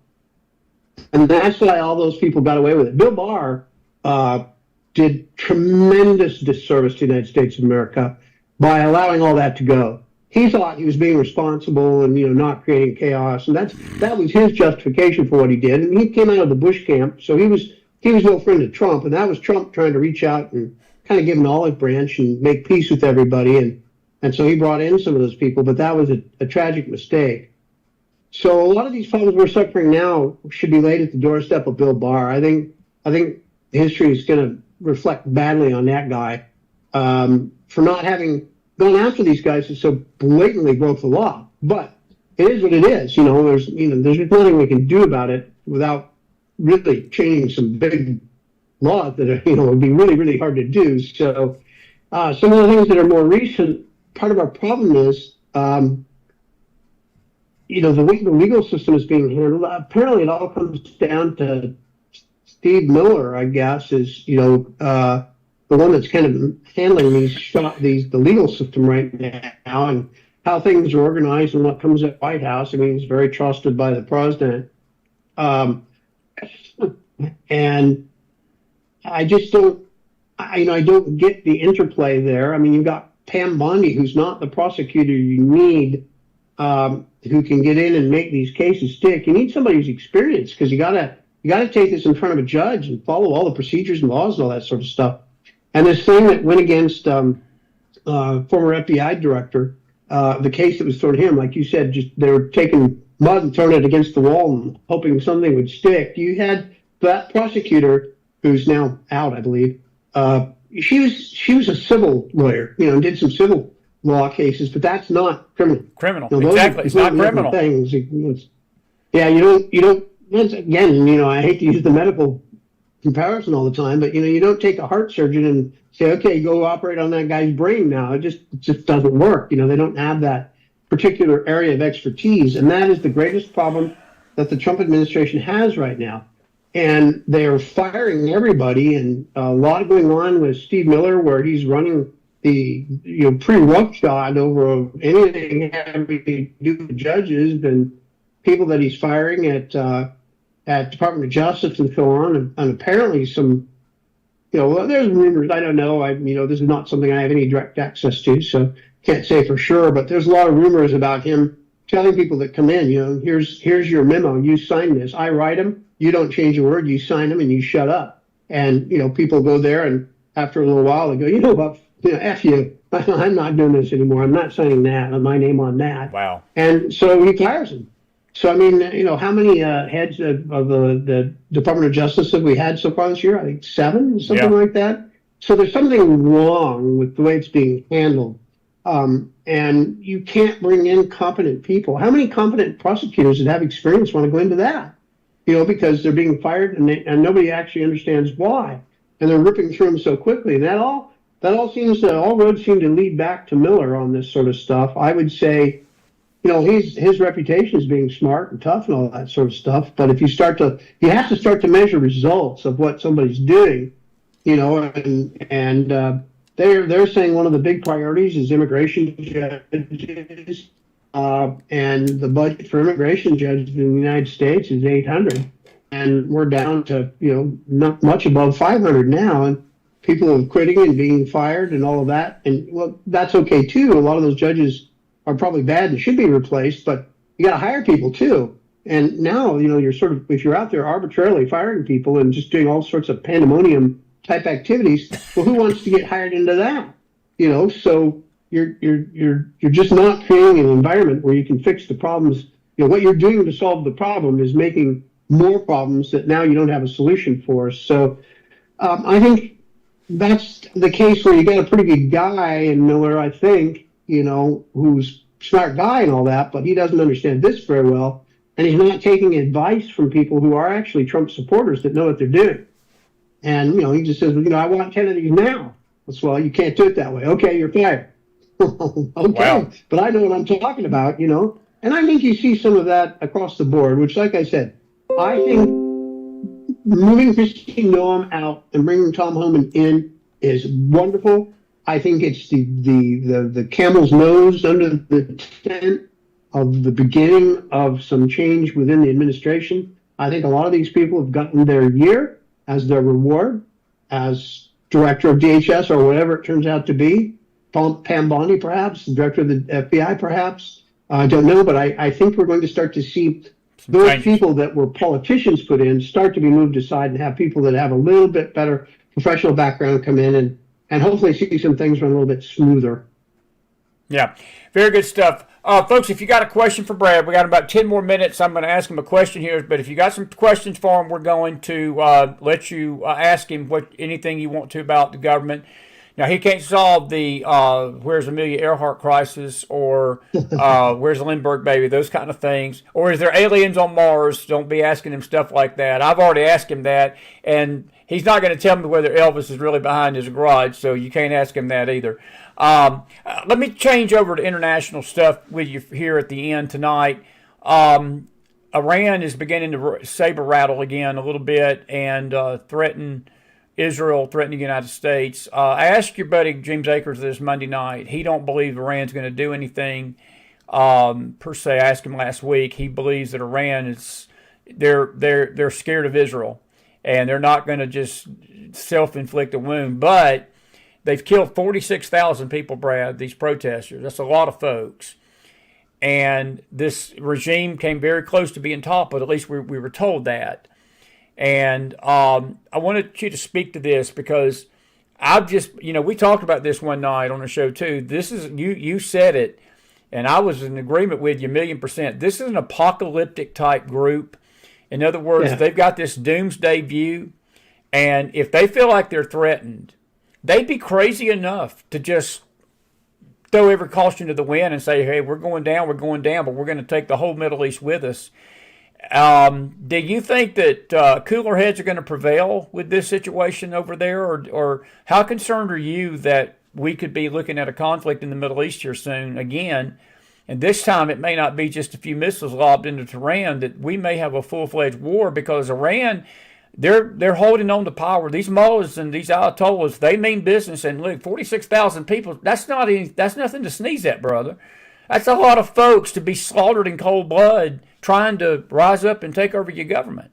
And that's why all those people got away with it. Bill Barr did tremendous disservice to the United States of America by allowing all that to go. He thought he was being responsible and not creating chaos, and that was his justification for what he did. And he came out of the Bush camp, so he was no friend of Trump, and that was Trump trying to reach out and kind of give an olive branch and make peace with everybody. And so he brought in some of those people, but that was a tragic mistake. So a lot of these problems we're suffering now should be laid at the doorstep of Bill Barr. I think history is going to reflect badly on that guy for not having gone after these guys who so blatantly broke the law. But it is what it is. There's nothing we can do about it without really changing some big laws that are would be really, really hard to do. So some of the things that are more recent. Part of our problem is, the way the legal system is being handled. Apparently, it all comes down to Steve Miller, I guess, is the one that's kind of handling the legal system right now and how things are organized and what comes at White House. I mean, he's very trusted by the president, and I just don't. I don't get the interplay there. I mean, you've got Pam Bondi, who's not the prosecutor you need, who can get in and make these cases stick. You need somebody who's experienced, because you gotta take this in front of a judge and follow all the procedures and laws and all that sort of stuff. And this thing that went against former FBI director, the case that was thrown at him, like you said, just they were taking mud and throwing it against the wall and hoping something would stick. You had that prosecutor, who's now out, I believe. She was a civil lawyer, and did some civil law cases, but that's not criminal. Exactly. It's not criminal. Things. You don't. Once again, I hate to use the medical comparison all the time, but you don't take a heart surgeon and say, okay, go operate on that guy's brain now. It just doesn't work. They don't have that particular area of expertise, and that is the greatest problem that the Trump administration has right now. And they are firing everybody, and a lot going on with Steve Miller, where he's running the pre-roughshod over anything having to do with judges and people that he's firing at Department of Justice and so on. And apparently some, there's rumors. I don't know. This is not something I have any direct access to, so can't say for sure. But there's a lot of rumors about him telling people that come in, here's your memo. You sign this. I write them. You don't change a word. You sign them and you shut up. And people go there, and after a little while they go, what, F you. I'm not doing this anymore. I'm not signing that. My name on that. Wow. And so he fires him. So I mean, how many heads of the Department of Justice have we had so far this year? I think 7, something like that. So there's something wrong with the way it's being handled. And you can't bring in competent people. How many competent prosecutors that have experience want to go into that? Because they're being fired and nobody actually understands why. And they're ripping through them so quickly. And all roads seem to lead back to Miller on this sort of stuff. I would say, his reputation is being smart and tough and all that sort of stuff. But if you have to start to measure results of what somebody's doing, and they're saying one of the big priorities is immigration judges. And the budget for immigration judges in the United States is 800, and we're down to not much above 500 now, and people are quitting and being fired and all of that. And well, that's okay too. A lot of those judges are probably bad and should be replaced, but you got to hire people too. And now, you're sort of, if you're out there arbitrarily firing people and just doing all sorts of pandemonium type activities, well, who wants to get hired into that? So you're just not creating an environment where you can fix the problems. What you're doing to solve the problem is making more problems that now you don't have a solution for. So I think that's the case where you got a pretty good guy in Miller, I think, who's a smart guy and all that, but he doesn't understand this very well. And he's not taking advice from people who are actually Trump supporters that know what they're doing. And, he just says, I want 10 of these now. Well, you can't do it that way. Okay, you're fired. Okay, wow. But I know what I'm talking about, And I think you see some of that across the board, which, like I said, I think moving Christine Noem out and bringing Tom Homan in is wonderful. I think it's the camel's nose under the tent of the beginning of some change within the administration. I think a lot of these people have gotten their year as their reward as director of DHS or whatever it turns out to be. Pam Bondi, perhaps, director of the FBI, perhaps. I don't know, but I think we're going to start to see those people that were politicians put in start to be moved aside and have people that have a little bit better professional background come in and hopefully see some things run a little bit smoother. Yeah, very good stuff. Folks, if you got a question for Brad, we got about 10 more minutes. I'm going to ask him a question here, but if you got some questions for him, we're going to let you ask him anything you want to about the government. Now, he can't solve the where's Amelia Earhart crisis or where's the Lindbergh baby, those kind of things. Or is there aliens on Mars? Don't be asking him stuff like that. I've already asked him that, and he's not going to tell me whether Elvis is really behind his garage, so you can't ask him that either. Let me change over to international stuff with you here at the end tonight. Iran is beginning to saber rattle again a little bit and threaten Israel, threaten the United States. I asked your buddy James Akers this Monday night. He don't believe Iran's going to do anything per se. I asked him last week. He believes that Iran is they're scared of Israel and they're not going to just self-inflict a wound, but they've killed 46,000 people, Brad, these protesters. That's a lot of folks. And this regime came very close to being toppled. At least we were told that. And I wanted you to speak to this because I've just, we talked about this one night on the show too. This is, you said it, and I was in agreement with you 1,000,000%. This is an apocalyptic type group. In other words, They've got this doomsday view. And if they feel like they're threatened, they'd be crazy enough to just throw every caution to the wind and say, hey, we're going down, but we're going to take the whole Middle East with us. Do you think that cooler heads are going to prevail with this situation over there? Or how concerned are you that we could be looking at a conflict in the Middle East here soon again? And this time it may not be just a few missiles lobbed into Tehran, that we may have a full-fledged war because Iran, they're holding on to power. These mullahs and these ayatollahs, they mean business. And look, 46,000 people, that's nothing to sneeze at, brother. That's a lot of folks to be slaughtered in cold blood trying to rise up and take over your government.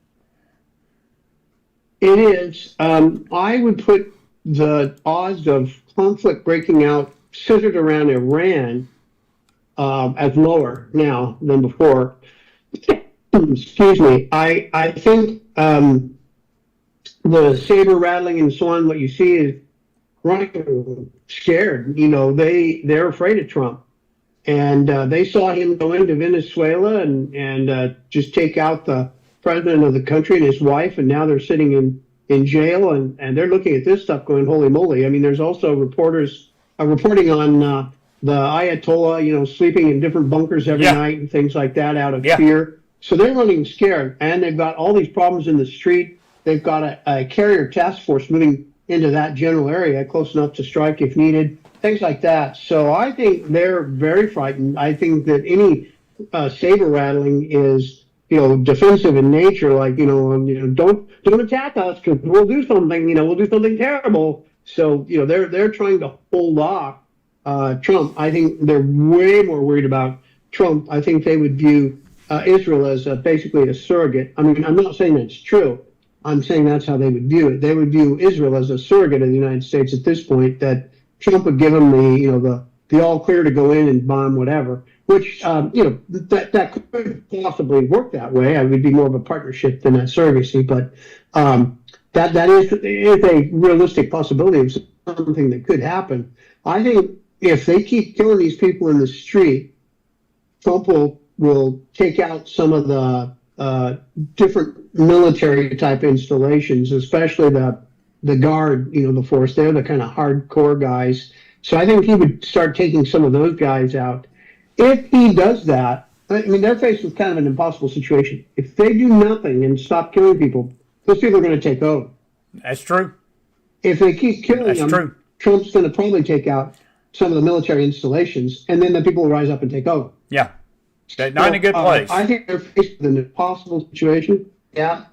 It is. I would put the odds of conflict breaking out centered around Iran as lower now than before. Excuse me. I think the saber rattling and so on, what you see is running scared. They're afraid of Trump. And they saw him go into Venezuela and just take out the president of the country and his wife, and now they're sitting in jail, and they're looking at this stuff going, holy moly. I mean, there's also reporters reporting on the Ayatollah, sleeping in different bunkers every night and things like that out of fear. So they're running scared, and they've got all these problems in the street. They've got a carrier task force moving into that general area, close enough to strike if needed. Things like that. So I think they're very frightened. I think that any saber rattling is, defensive in nature. Like, don't attack us because we'll do something. We'll do something terrible. So they're trying to hold off Trump. I think they're way more worried about Trump. I think they would view Israel as basically a surrogate. I mean, I'm not saying that's true. I'm saying that's how they would view it. They would view Israel as a surrogate of the United States at this point. That Trump would give them the all clear to go in and bomb whatever, which that could possibly work that way. I would be more of a partnership than a surrogacy, but that is a realistic possibility of something that could happen. I think if they keep killing these people in the street, Trump will take out some of the different military type installations, especially the guard, the force. They're the kind of hardcore guys. So I think he would start taking some of those guys out. If he does that, I mean, they're faced with kind of an impossible situation. If they do nothing and stop killing people, those people are going to take over. That's true. If they keep killing them, true. Trump's going to probably take out some of the military installations, and then the people will rise up and take over. Yeah. Not in a good place. I think they're faced with an impossible situation. Yeah. I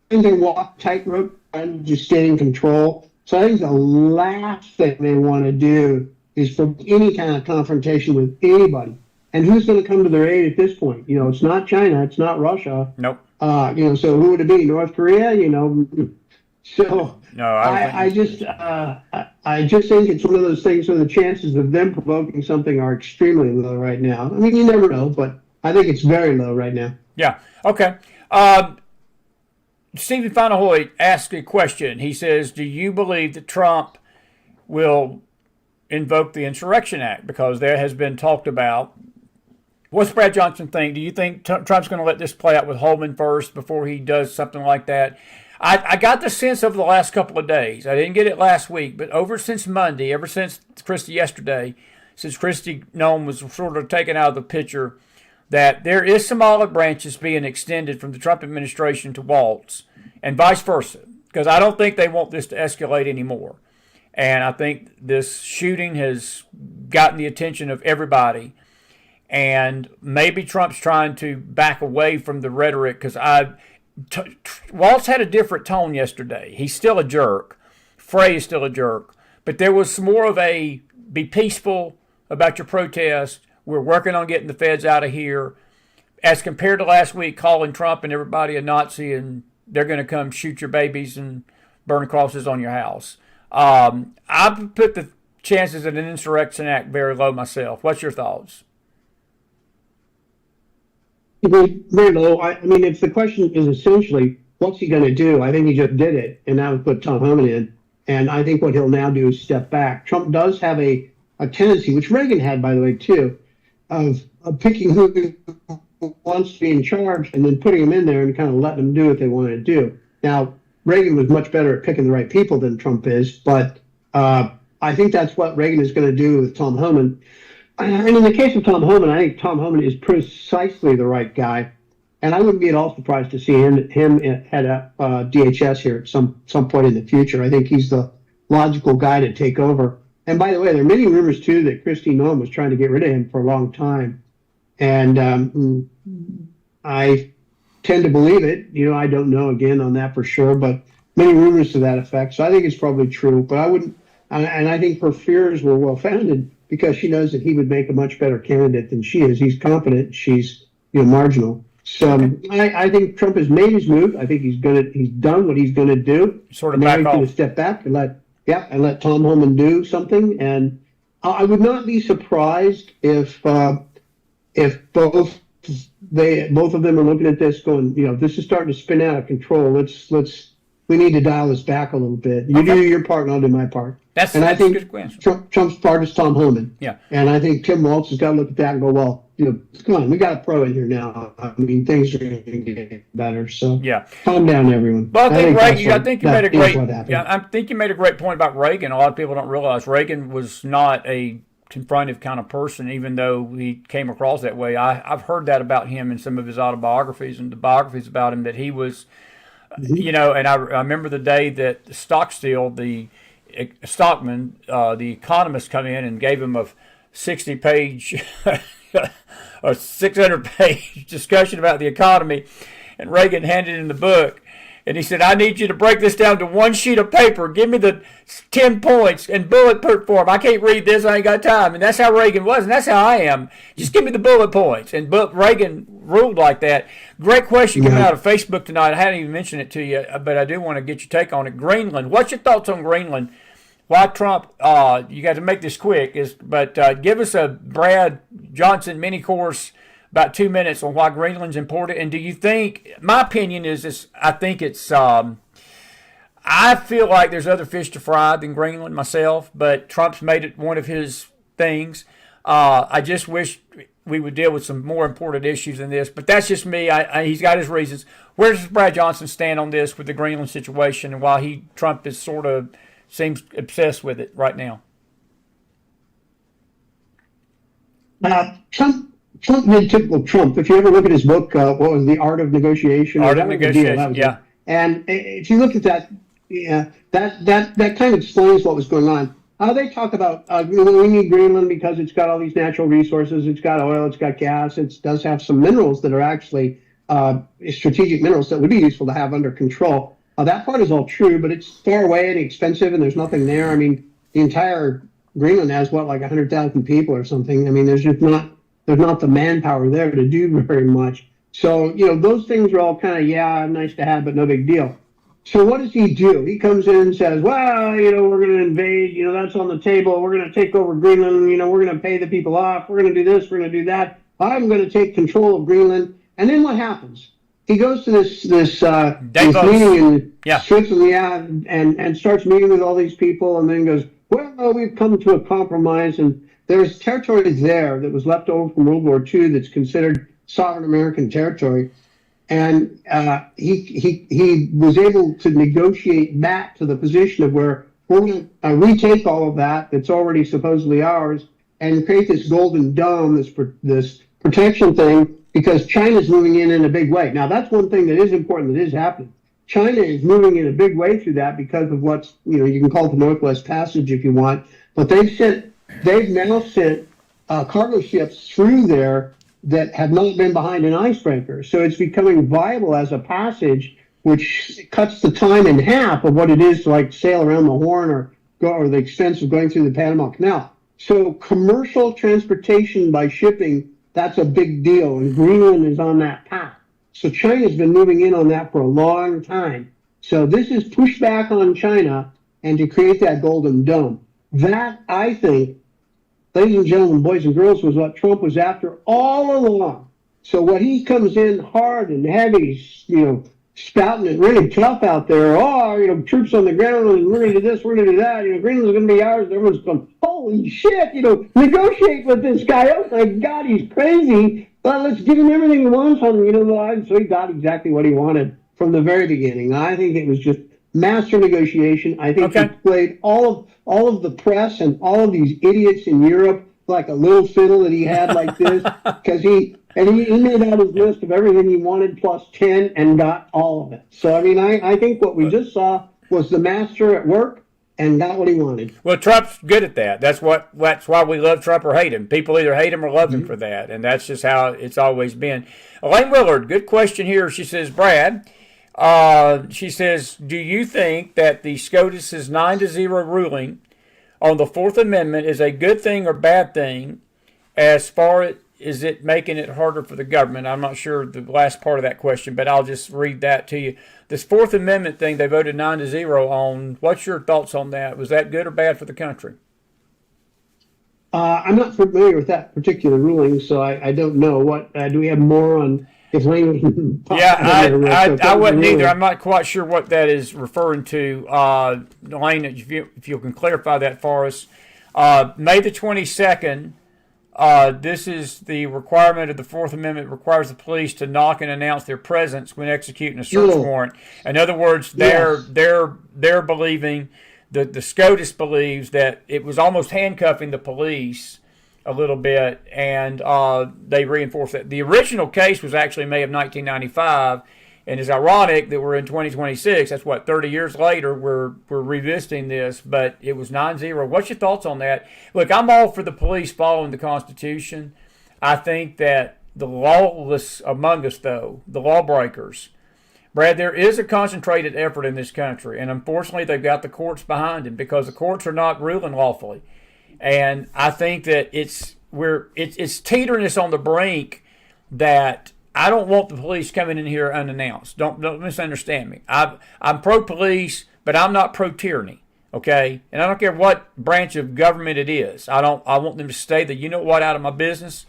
think they walk tightrope and just stay in control. So I think the last thing they want to do is for any kind of confrontation with anybody. And who's going to come to their aid at this point? It's not China. It's not Russia. Nope. So who would it be? North Korea? So no, I just think it's one of those things where the chances of them provoking something are extremely low right now. I mean, you never know, but I think it's very low right now. Yeah. Okay. Stephen Fanahoy asked a question. He says, do you believe that Trump will invoke the Insurrection Act? Because there has been talked about. What's Brad Johnson think? Do you think Trump's going to let this play out with Holman first before he does something like that? I got the sense over the last couple of days, I didn't get it last week, but since Monday, ever since Christie yesterday, since Christie Nome was sort of taken out of the picture, that there is some olive branches being extended from the Trump administration to Waltz and vice versa, because I don't think they want this to escalate anymore. And I think this shooting has gotten the attention of everybody. And maybe Trump's trying to back away from the rhetoric, because Waltz had a different tone yesterday. He's still a jerk. Frey is still a jerk. But there was more of a be peaceful about your protest. We're working on getting the feds out of here. As compared to last week, calling Trump and everybody a Nazi and they're going to come shoot your babies and burn crosses on your house. I put the chances of an Insurrection Act very low myself. What's your thoughts? Very low. I mean, if the question is essentially, what's he going to do? I think he just did it, and that would put Tom Homan in. And I think what he'll now do is step back. Trump does have a tendency, which Reagan had, by the way, too, of picking who wants to be in charge and then putting them in there and kind of letting them do what they want to do. Now, Reagan was much better at picking the right people than Trump is, but I think that's what Reagan is going to do with Tom Homan. And in the case of Tom Homan, I think Tom Homan is precisely the right guy. And I wouldn't be at all surprised to see him head up DHS here at some point in the future. I think he's the logical guy to take over. And by the way, there are many rumors, too, that Kristi Noem was trying to get rid of him for a long time. And I tend to believe it. I don't know, again, on that for sure, but many rumors to that effect. So I think it's probably true. But I wouldn't, and I think her fears were well-founded because she knows that he would make a much better candidate than she is. He's competent. She's, marginal. So I think Trump has made his move. I think he's done what he's going to do. Sort of now back he's off. going to step back and let Tom Homan do something. And I would not be surprised if both of them are looking at this going, this is starting to spin out of control. We need to dial this back a little bit. You do your part and I'll do my part. I think a good answer. Trump's part is Tom Homan. Yeah. And I think Tim Waltz has got to look at that and go, well, come on, we got a pro in here now. I mean, things are going to get better. So yeah, calm down, everyone. Well, I think you made a great. Yeah, I think you made a great point about Reagan. A lot of people don't realize Reagan was not a confrontive kind of person, even though he came across that way. I've heard that about him in some of his autobiographies and the biographies about him, that he was, and I remember the day that Stockstill, the Stockman, the economist, come in and gave him a 60-page or 600-page discussion about the economy, and Reagan handed him the book. And he said, I need you to break this down to one sheet of paper. Give me the 10 points in bullet point form. I can't read this. I ain't got time. And that's how Reagan was, and that's how I am. Just give me the bullet points. And Reagan ruled like that. Great question coming out of Facebook tonight. I hadn't even mentioned it to you, but I do want to get your take on it. Greenland. What's your thoughts on Greenland? why Trump, you got to make this quick, but give us a Brad Johnson mini course, about 2 minutes, on why Greenland's important. And do you think, my opinion is I think it's, I feel like there's other fish to fry than Greenland myself, but Trump's made it one of his things. I just wish we would deal with some more important issues than this, but that's just me. He's got his reasons. Where does Brad Johnson stand on this with the Greenland situation, and why Trump is sort of seems obsessed with it right now? Trump did typical Trump. If you ever look at his book, what was The Art of Negotiation? Art of Negotiation, yeah. And if you look at that, yeah, that kind of explains what was going on. They talk about we need Greenland because it's got all these natural resources. It's got oil. It's got gas. It does have some minerals that are actually strategic minerals that would be useful to have under control. That part is all true, but it's far away and expensive, and there's nothing there. I mean, the entire Greenland has like 100,000 people or something. I mean, there's not the manpower there to do very much. So those things are all kind of nice to have, but no big deal. So what does he do? He comes in and says, well, we're going to invade, that's on the table. We're going to take over Greenland. We're going to pay the people off. We're going to do this. We're going to do that. I'm going to take control of Greenland. And then what happens? He goes to this meeting in Switzerland, and starts meeting with all these people, and then goes, well, we've come to a compromise, and there's territory there that was left over from World War II that's considered sovereign American territory. And he was able to negotiate back to the position of where we're going to retake all of that that's already supposedly ours and create this golden dome, this protection thing, because China's moving in a big way. Now, that's one thing that is important that is happening. China is moving in a big way through that because of what's, you can call it the Northwest Passage if you want, but they've now sent cargo ships through there that have not been behind an icebreaker. So it's becoming viable as a passage, which cuts the time in half of what it is to sail around the Horn or the expense of going through the Panama Canal. So commercial transportation by shipping, that's a big deal, and Greenland is on that path. So China's been moving in on that for a long time. So this is pushback on China and to create that golden dome. That, I think, ladies and gentlemen, boys and girls, was what Trump was after all along. So what he comes in hard and heavy, spouting it really tough out there. Troops on the ground, and we're going to do this, we're going to do that. Greenland's going to be ours. Everyone's going, holy shit, negotiate with this guy. Oh my God, he's crazy. But let's give him everything he wants on him. So he got exactly what he wanted from the very beginning. I think it was just master negotiation. I think he played all of the press and all of these idiots in Europe like a little fiddle that he had like this, because he made out his list of everything he wanted plus 10 and got all of it. So, I think what we just saw was the master at work and got what he wanted. Well, Trump's good at that. That's why we love Trump or hate him. People either hate him or love him for that, and that's just how it's always been. Elaine Willard, good question here. She says, Brad, she says, do you think that the SCOTUS's 9-0 ruling on the Fourth Amendment is a good thing or bad thing as far as it making it harder for the government? I'm not sure the last part of that question, but I'll just read that to you. This Fourth Amendment thing they voted 9-0 on, what's your thoughts on that? Was that good or bad for the country? I'm not familiar with that particular ruling, so I don't know. What do we have more on? I wouldn't either. I'm not quite sure what that is referring to. Elaine, if you can clarify that for us. May the 22nd, this is the requirement of the Fourth Amendment, requires the police to knock and announce their presence when executing a search warrant. In other words, they're believing, the SCOTUS believes that it was almost handcuffing the police a little bit, and they reinforced that. The original case was actually May of 1995, and it's ironic that we're in 2026. That's 30 years later, we're revisiting this, but it was 9-0. What's your thoughts on that? Look, I'm all for the police following the Constitution. I think that the lawless among us, though, the lawbreakers, Brad, there is a concentrated effort in this country, and unfortunately they've got the courts behind them because the courts are not ruling lawfully. And I think that it's teetering us on the brink that I don't want the police coming in here unannounced. Don't misunderstand me. I'm pro-police, but I'm not pro-tyranny. Okay, and I don't care what branch of government it is. I want them to stay the out of my business,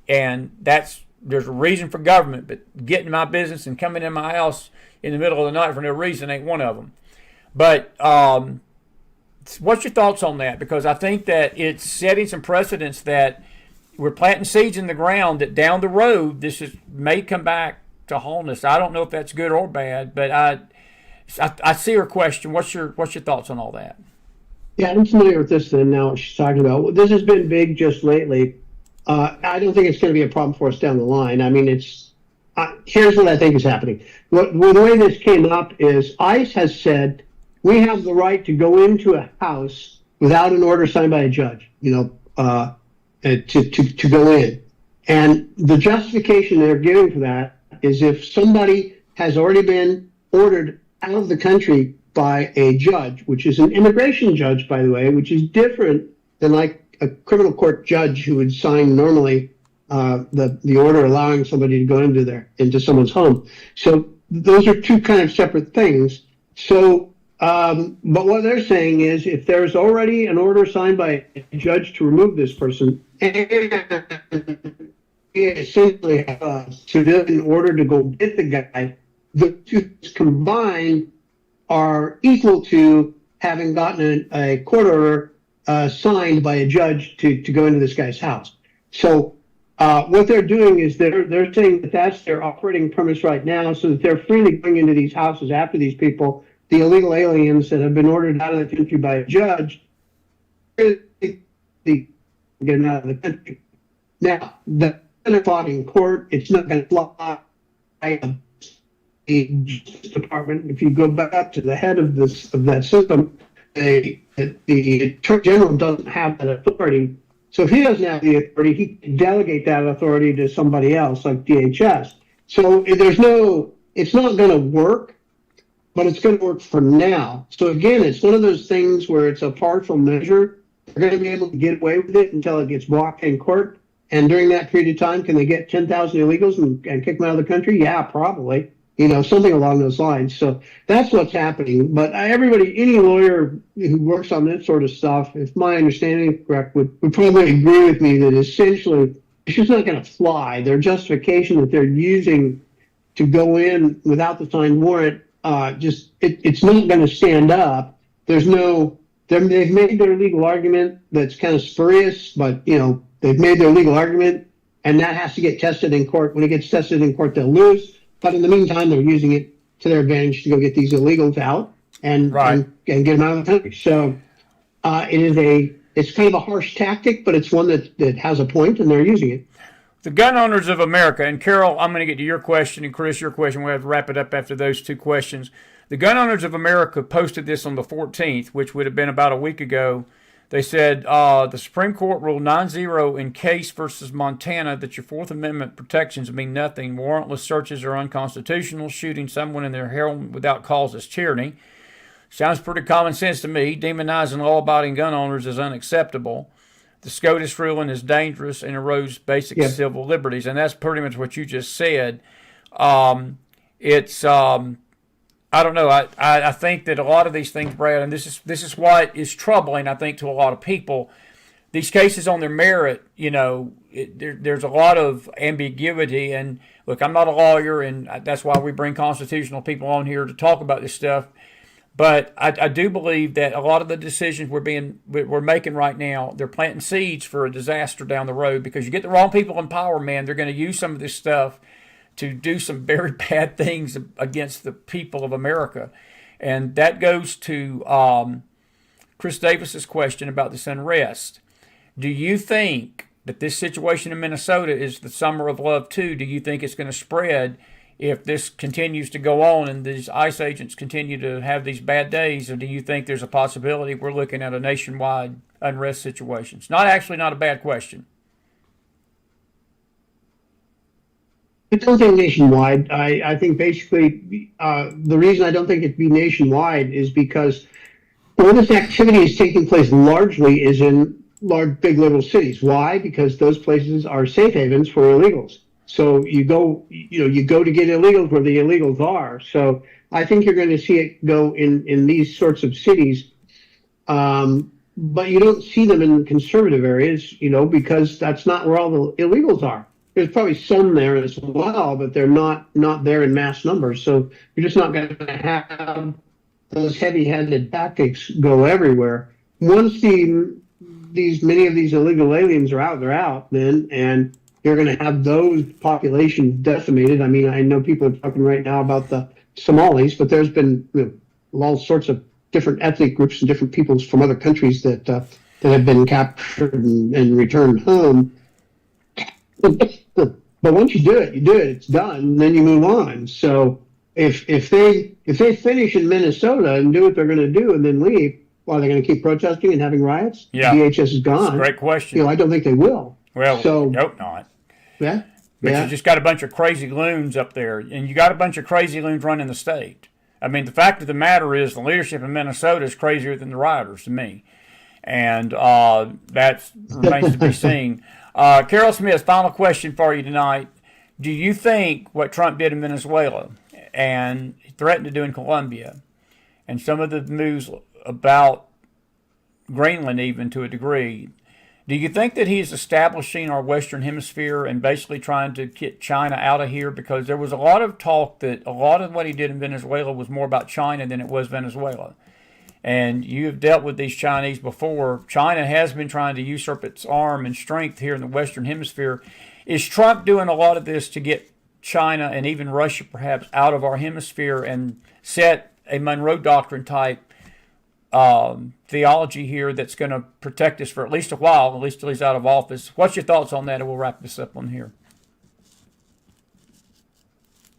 and there's a reason for government, but getting my business and coming in my house in the middle of the night for no reason ain't one of them. But what's your thoughts on that? Because I think that it's setting some precedents that we're planting seeds in the ground that down the road may come back to haunt us. I don't know if that's good or bad, but I see her question. What's your thoughts on all that? Yeah, I'm familiar with this and now what she's talking about. This has been big just lately. I don't think it's going to be a problem for us down the line. I mean, here's what I think is happening. The way this came up is ICE has said we have the right to go into a house without an order signed by a judge, to go in. And the justification they're giving for that is if somebody has already been ordered out of the country by a judge, which is an immigration judge, by the way, which is different than like a criminal court judge who would sign normally the order allowing somebody to go into someone's home. So those are two kind of separate things. So, but what they're saying is if there's already an order signed by a judge to remove this person, and essentially have a civilian order to go get the guy, the two combined are equal to having gotten a court order signed by a judge to go into this guy's house. So what they're doing is they're saying that that's their operating premise right now, so that they're freely going into these houses after these people, the illegal aliens that have been ordered out of the country by a judge, get them out of the country. Now, the fought in court, it's not going to fly. The Justice Department, if you go back to the head of that system, the Attorney General doesn't have that authority. So if he doesn't have the authority, he can delegate that authority to somebody else, like DHS. So it's not going to work, but it's going to work for now. So again, it's one of those things where it's a partial measure. They're going to be able to get away with it until it gets blocked in court. And during that period of time, can they get 10,000 illegals and kick them out of the country? Yeah, probably. Something along those lines. So that's what's happening. But any lawyer who works on this sort of stuff, if my understanding is correct, would probably agree with me that essentially it's just not going to fly. Their justification that they're using to go in without the signed warrant, it's not going to stand up. They've made their legal argument that's kind of spurious, but they've made their legal argument, and that has to get tested in court. When it gets tested in court, they'll lose. But in the meantime, they're using it to their advantage to go get these illegals out and get them out of the country. So it's kind of a harsh tactic, but it's one that has a point, and they're using it. The gun owners of America, and Carol, I'm going to get to your question, and Chris, your question. We'll have to wrap it up after those two questions. The gun owners of America posted this on the 14th, which would have been about a week ago. They said the Supreme Court ruled 9-0 in Case versus Montana that your Fourth Amendment protections mean nothing. Warrantless searches are unconstitutional. Shooting someone in their home without cause is tyranny. Sounds pretty common sense to me. Demonizing law-abiding gun owners is unacceptable. The SCOTUS ruling is dangerous and erodes basic civil liberties. And that's pretty much what you just said. I don't know. I think that a lot of these things, Brad, and this is what is troubling, I think, to a lot of people. These cases on their merit, there's a lot of ambiguity. And look, I'm not a lawyer, and that's why we bring constitutional people on here to talk about this stuff. But I do believe that a lot of the decisions we're making right now, they're planting seeds for a disaster down the road, because you get the wrong people in power, man, they're going to use some of this stuff to do some very bad things against the people of America. And that goes to Chris Davis's question about this unrest. Do you think that this situation in Minnesota is the summer of love too? Do you think it's going to spread if this continues to go on and these ICE agents continue to have these bad days? Or do you think there's a possibility we're looking at a nationwide unrest situation? It's not a bad question. I don't think nationwide. I think basically the reason I don't think it'd be nationwide is because all this activity is taking place largely is in large, big liberal cities. Why? Because those places are safe havens for illegals. So you go to get illegals where the illegals are. So I think you're going to see it go in these sorts of cities. But you don't see them in conservative areas, because that's not where all the illegals are. There's probably some there as well, but they're not there in mass numbers. So you're just not going to have those heavy-handed tactics go everywhere. Once many of these illegal aliens are out, they're out then, and you're going to have those populations decimated. I mean, I know people are talking right now about the Somalis, but there's been all sorts of different ethnic groups and different peoples from other countries that have been captured and returned home. But once you do it, it's done, and then you move on. So if they finish in Minnesota and do what they're going to do and then leave, are they going to keep protesting and having riots? Yeah, DHS is gone. That's a great question. I don't think they will. Well, so, I hope not. Yeah. But you just got a bunch of crazy loons up there, and you got a bunch of crazy loons running the state. I mean, the fact of the matter is the leadership in Minnesota is crazier than the rioters to me. And that remains to be seen. Carol Smith, final question for you tonight. Do you think what Trump did in Venezuela and threatened to do in Colombia and some of the moves about Greenland even to a degree, do you think that he's establishing our Western Hemisphere and basically trying to get China out of here? Because there was a lot of talk that a lot of what he did in Venezuela was more about China than it was Venezuela. And you have dealt with these Chinese before. China has been trying to usurp its arm and strength here in the Western Hemisphere. Is Trump doing a lot of this to get China and even Russia perhaps out of our hemisphere and set a Monroe Doctrine type theology here that's going to protect us for at least a while, at least till he's out of office? What's your thoughts on that? And we'll wrap this up on here.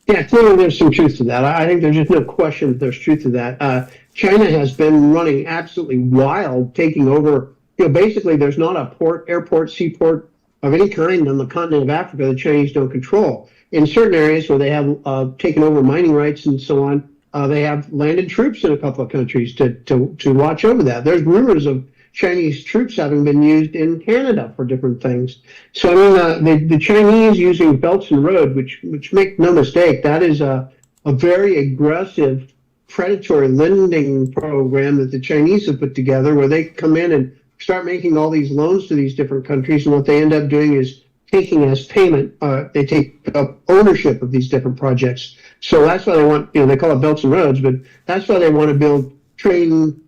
Yeah, clearly there's some truth to that. I think there's just no question that there's truth to that. China has been running absolutely wild, taking over. Basically, there's not a airport, seaport of any kind on the continent of Africa the Chinese don't control. In certain areas where they have taken over mining rights and so on, they have landed troops in a couple of countries to watch over that. There's rumors of Chinese troops having been used in Canada for different things. So I mean, the Chinese using belts and roads, which make no mistake, that is a very aggressive predatory lending program that the Chinese have put together, where they come in and start making all these loans to these different countries, and what they end up doing is taking as payment. They take up ownership of these different projects. So that's why they want, they call it belts and roads, but that's why they want to build train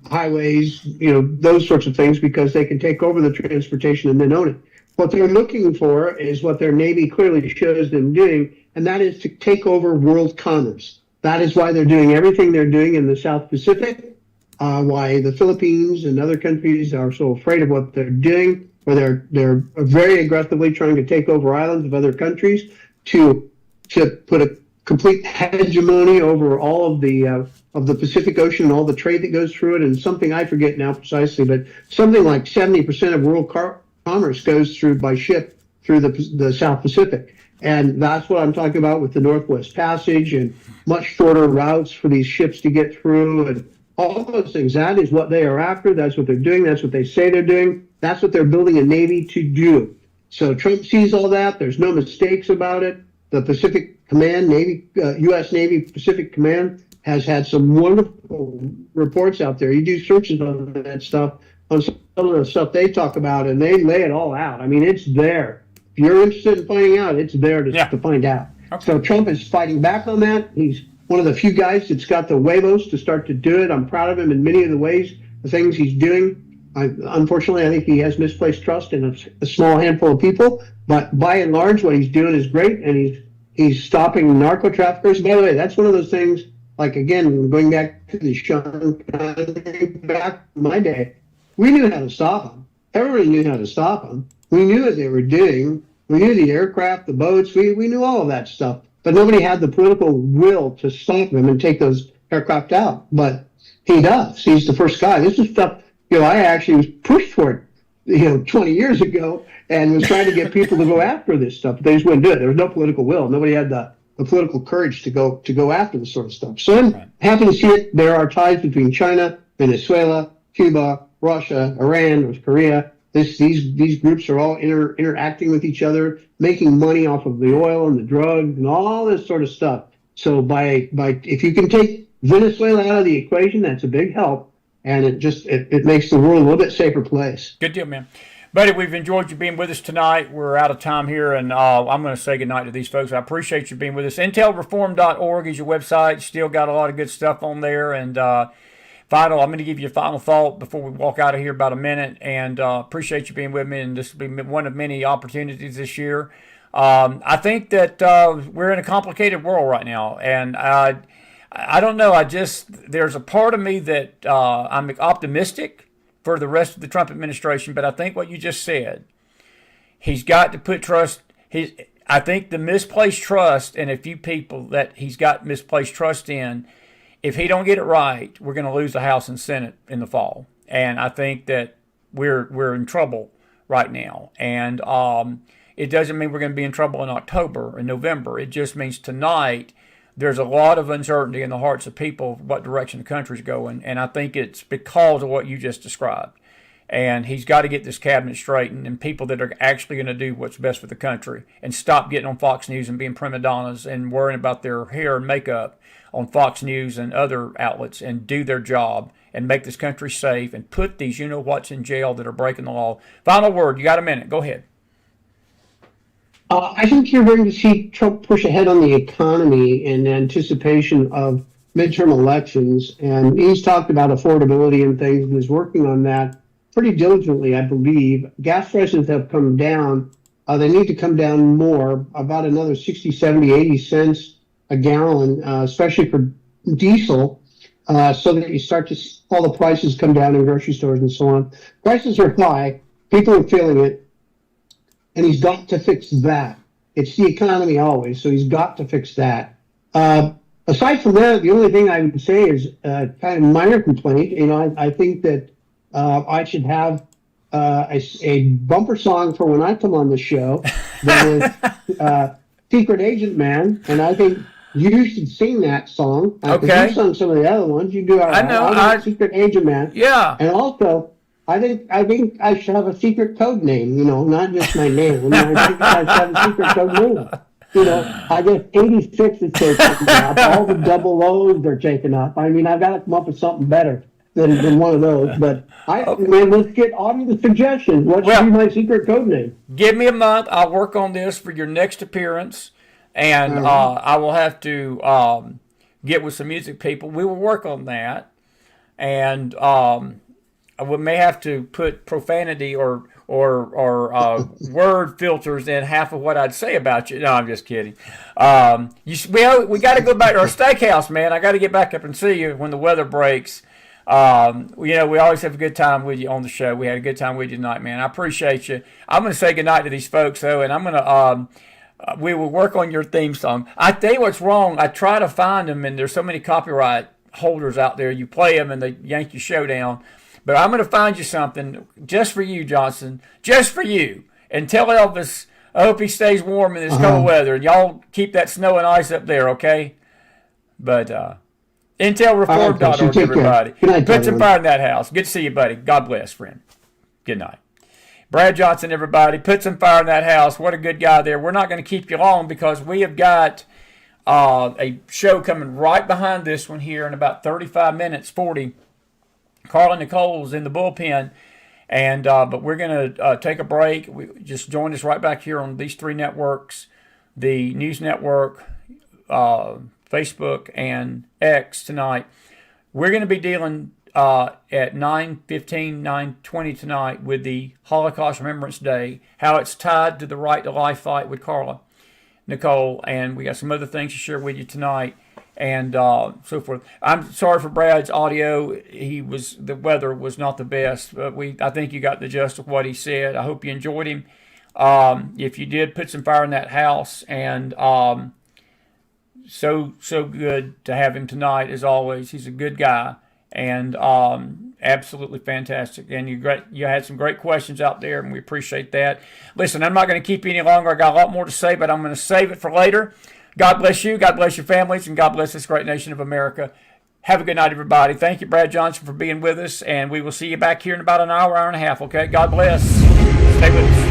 highways, those sorts of things, because they can take over the transportation and then own it. What they're looking for is what their Navy clearly shows them doing, and that is to take over world commerce. That is why they're doing everything they're doing in the South Pacific, why the Philippines and other countries are so afraid of what they're doing, where they're very aggressively trying to take over islands of other countries to put a complete hegemony over all of the Pacific Ocean and all the trade that goes through it. And something I forget now precisely, but something like 70% of world commerce goes through by ship through the South Pacific. And that's what I'm talking about with the Northwest Passage and much shorter routes for these ships to get through and all those things. That is what they are after. That's what they're doing. That's what they say they're doing. That's what they're building a Navy to do. So Trump sees all that. There's no mistakes about it. The Pacific Command, U.S. Navy Pacific Command has had some wonderful reports out there. You do searches on that stuff, on some of the stuff they talk about, and they lay it all out. I mean, it's there. If you're interested in finding out, it's there to find out. Okay. So Trump is fighting back on that. He's one of the few guys that's got the huevos to start to do it. I'm proud of him in many of the ways, the things he's doing. Unfortunately, I think he has misplaced trust in a small handful of people. But by and large, what he's doing is great, and he's stopping narco traffickers. By the way, that's one of those things. Like again, going back to the Sean Connery, back in my day, we knew how to stop them. Everybody knew how to stop them. We knew what they were doing. We knew the aircraft, the boats. We knew all of that stuff. But nobody had the political will to stop them and take those aircraft out. But he does. He's the first guy. This is stuff. I actually was pushed for it, 20 years ago, and was trying to get people to go after this stuff. But they just wouldn't do it. There was no political will. Nobody had the political courage to go after this sort of stuff. So I'm happy to see it. There are ties between China, Venezuela, Cuba, Russia, Iran, North Korea. These groups are all interacting with each other, making money off of the oil and the drugs and all this sort of stuff. So if you can take Venezuela out of the equation, that's a big help. and it makes the world a little bit safer place. Good deal, man. Buddy, we've enjoyed you being with us tonight. We're out of time here, and I'm going to say goodnight to these folks. I appreciate you being with us. IntelReform.org is your website. Still got a lot of good stuff on there. And I'm going to give you a final thought before we walk out of here about a minute. And appreciate you being with me. And this will be one of many opportunities this year. I think that we're in a complicated world right now. And I don't know. There's a part of me that I'm optimistic for the rest of the Trump administration, but I think what you just said, he's got to put trust. I think the misplaced trust in a few people that he's got misplaced trust in, if he don't get it right, we're going to lose the House and Senate in the fall. And I think that we're in trouble right now. And it doesn't mean we're going to be in trouble in October and November. It just means tonight there's a lot of uncertainty in the hearts of people of what direction the country's going, and I think it's because of what you just described. And he's got to get this cabinet straightened and people that are actually going to do what's best for the country and stop getting on Fox News and being prima donnas and worrying about their hair and makeup on Fox News and other outlets and do their job and make this country safe and put these you-know-whats in jail that are breaking the law. Final word. You got a minute. Go ahead. I think you're going to see Trump push ahead on the economy in anticipation of midterm elections. And he's talked about affordability and things and is working on that pretty diligently, I believe. Gas prices have come down. They need to come down more, about another 60, 70, 80 cents a gallon, especially for diesel, so that you start to see all the prices come down in grocery stores and so on. Prices are high. People are feeling it. And he's got to fix that. It's the economy always, so he's got to fix that. Aside from that, the only thing I would say is kind of minor complaint. I think that I should have a bumper song for when I come on the show that is Secret Agent Man, and I think you should sing that song. Okay. You sung some of the other ones. You do. I know. Secret Agent Man. Yeah. And also, I think I should have a secret code name, not just my name. I think I should have a secret code name. I guess 86 is taken up. All the double O's are taken up. I mean, I've got to come up with something better than one of those. But let's get on to the suggestions. What should be my secret code name? Give me a month. I'll work on this for your next appearance. And I will have to get with some music people. We will work on that. And we may have to put profanity or word filters in half of what I'd say about you. No, I'm just kidding. We got to go back to our steakhouse, man. I got to get back up and see you when the weather breaks. We always have a good time with you on the show. We had a good time with you tonight, man. I appreciate you. I'm going to say goodnight to these folks, though, and I'm going to we will work on your theme song. I tell you what's wrong. I try to find them, and there's so many copyright holders out there. You play them, and they yank your show down. But I'm going to find you something just for you, Johnson, just for you. And tell Elvis, I hope he stays warm in this cold weather. And y'all keep that snow and ice up there, okay? But IntelReform.org, everybody. Put some fire in that house. Good to see you, buddy. God bless, friend. Good night. Brad Johnson, everybody. Put some fire in that house. What a good guy there. We're not going to keep you long because we have got a show coming right behind this one here in about 35 minutes, 40. Carla Nicole's in the bullpen, and but we're going to take a break. Just join us right back here on these three networks, the News Network, Facebook, and X tonight. We're going to be dealing at 9:15, 9:20 tonight with the Holocaust Remembrance Day, how it's tied to the Right to Life fight with Carla Nicole, and we got some other things to share with you tonight. And so forth. I'm sorry for Brad's audio. The weather was not the best, but I think you got the gist of what he said. I hope you enjoyed him. If you did, put some fire in that house. And so good to have him tonight as always. He's a good guy and absolutely fantastic. And you had some great questions out there, and we appreciate that. Listen, I'm not going to keep you any longer. I got a lot more to say, but I'm going to save it for later. God bless you, God bless your families, and God bless this great nation of America. Have a good night, everybody. Thank you, Brad Johnson, for being with us, and we will see you back here in about an hour and a half, okay? God bless. Stay with us.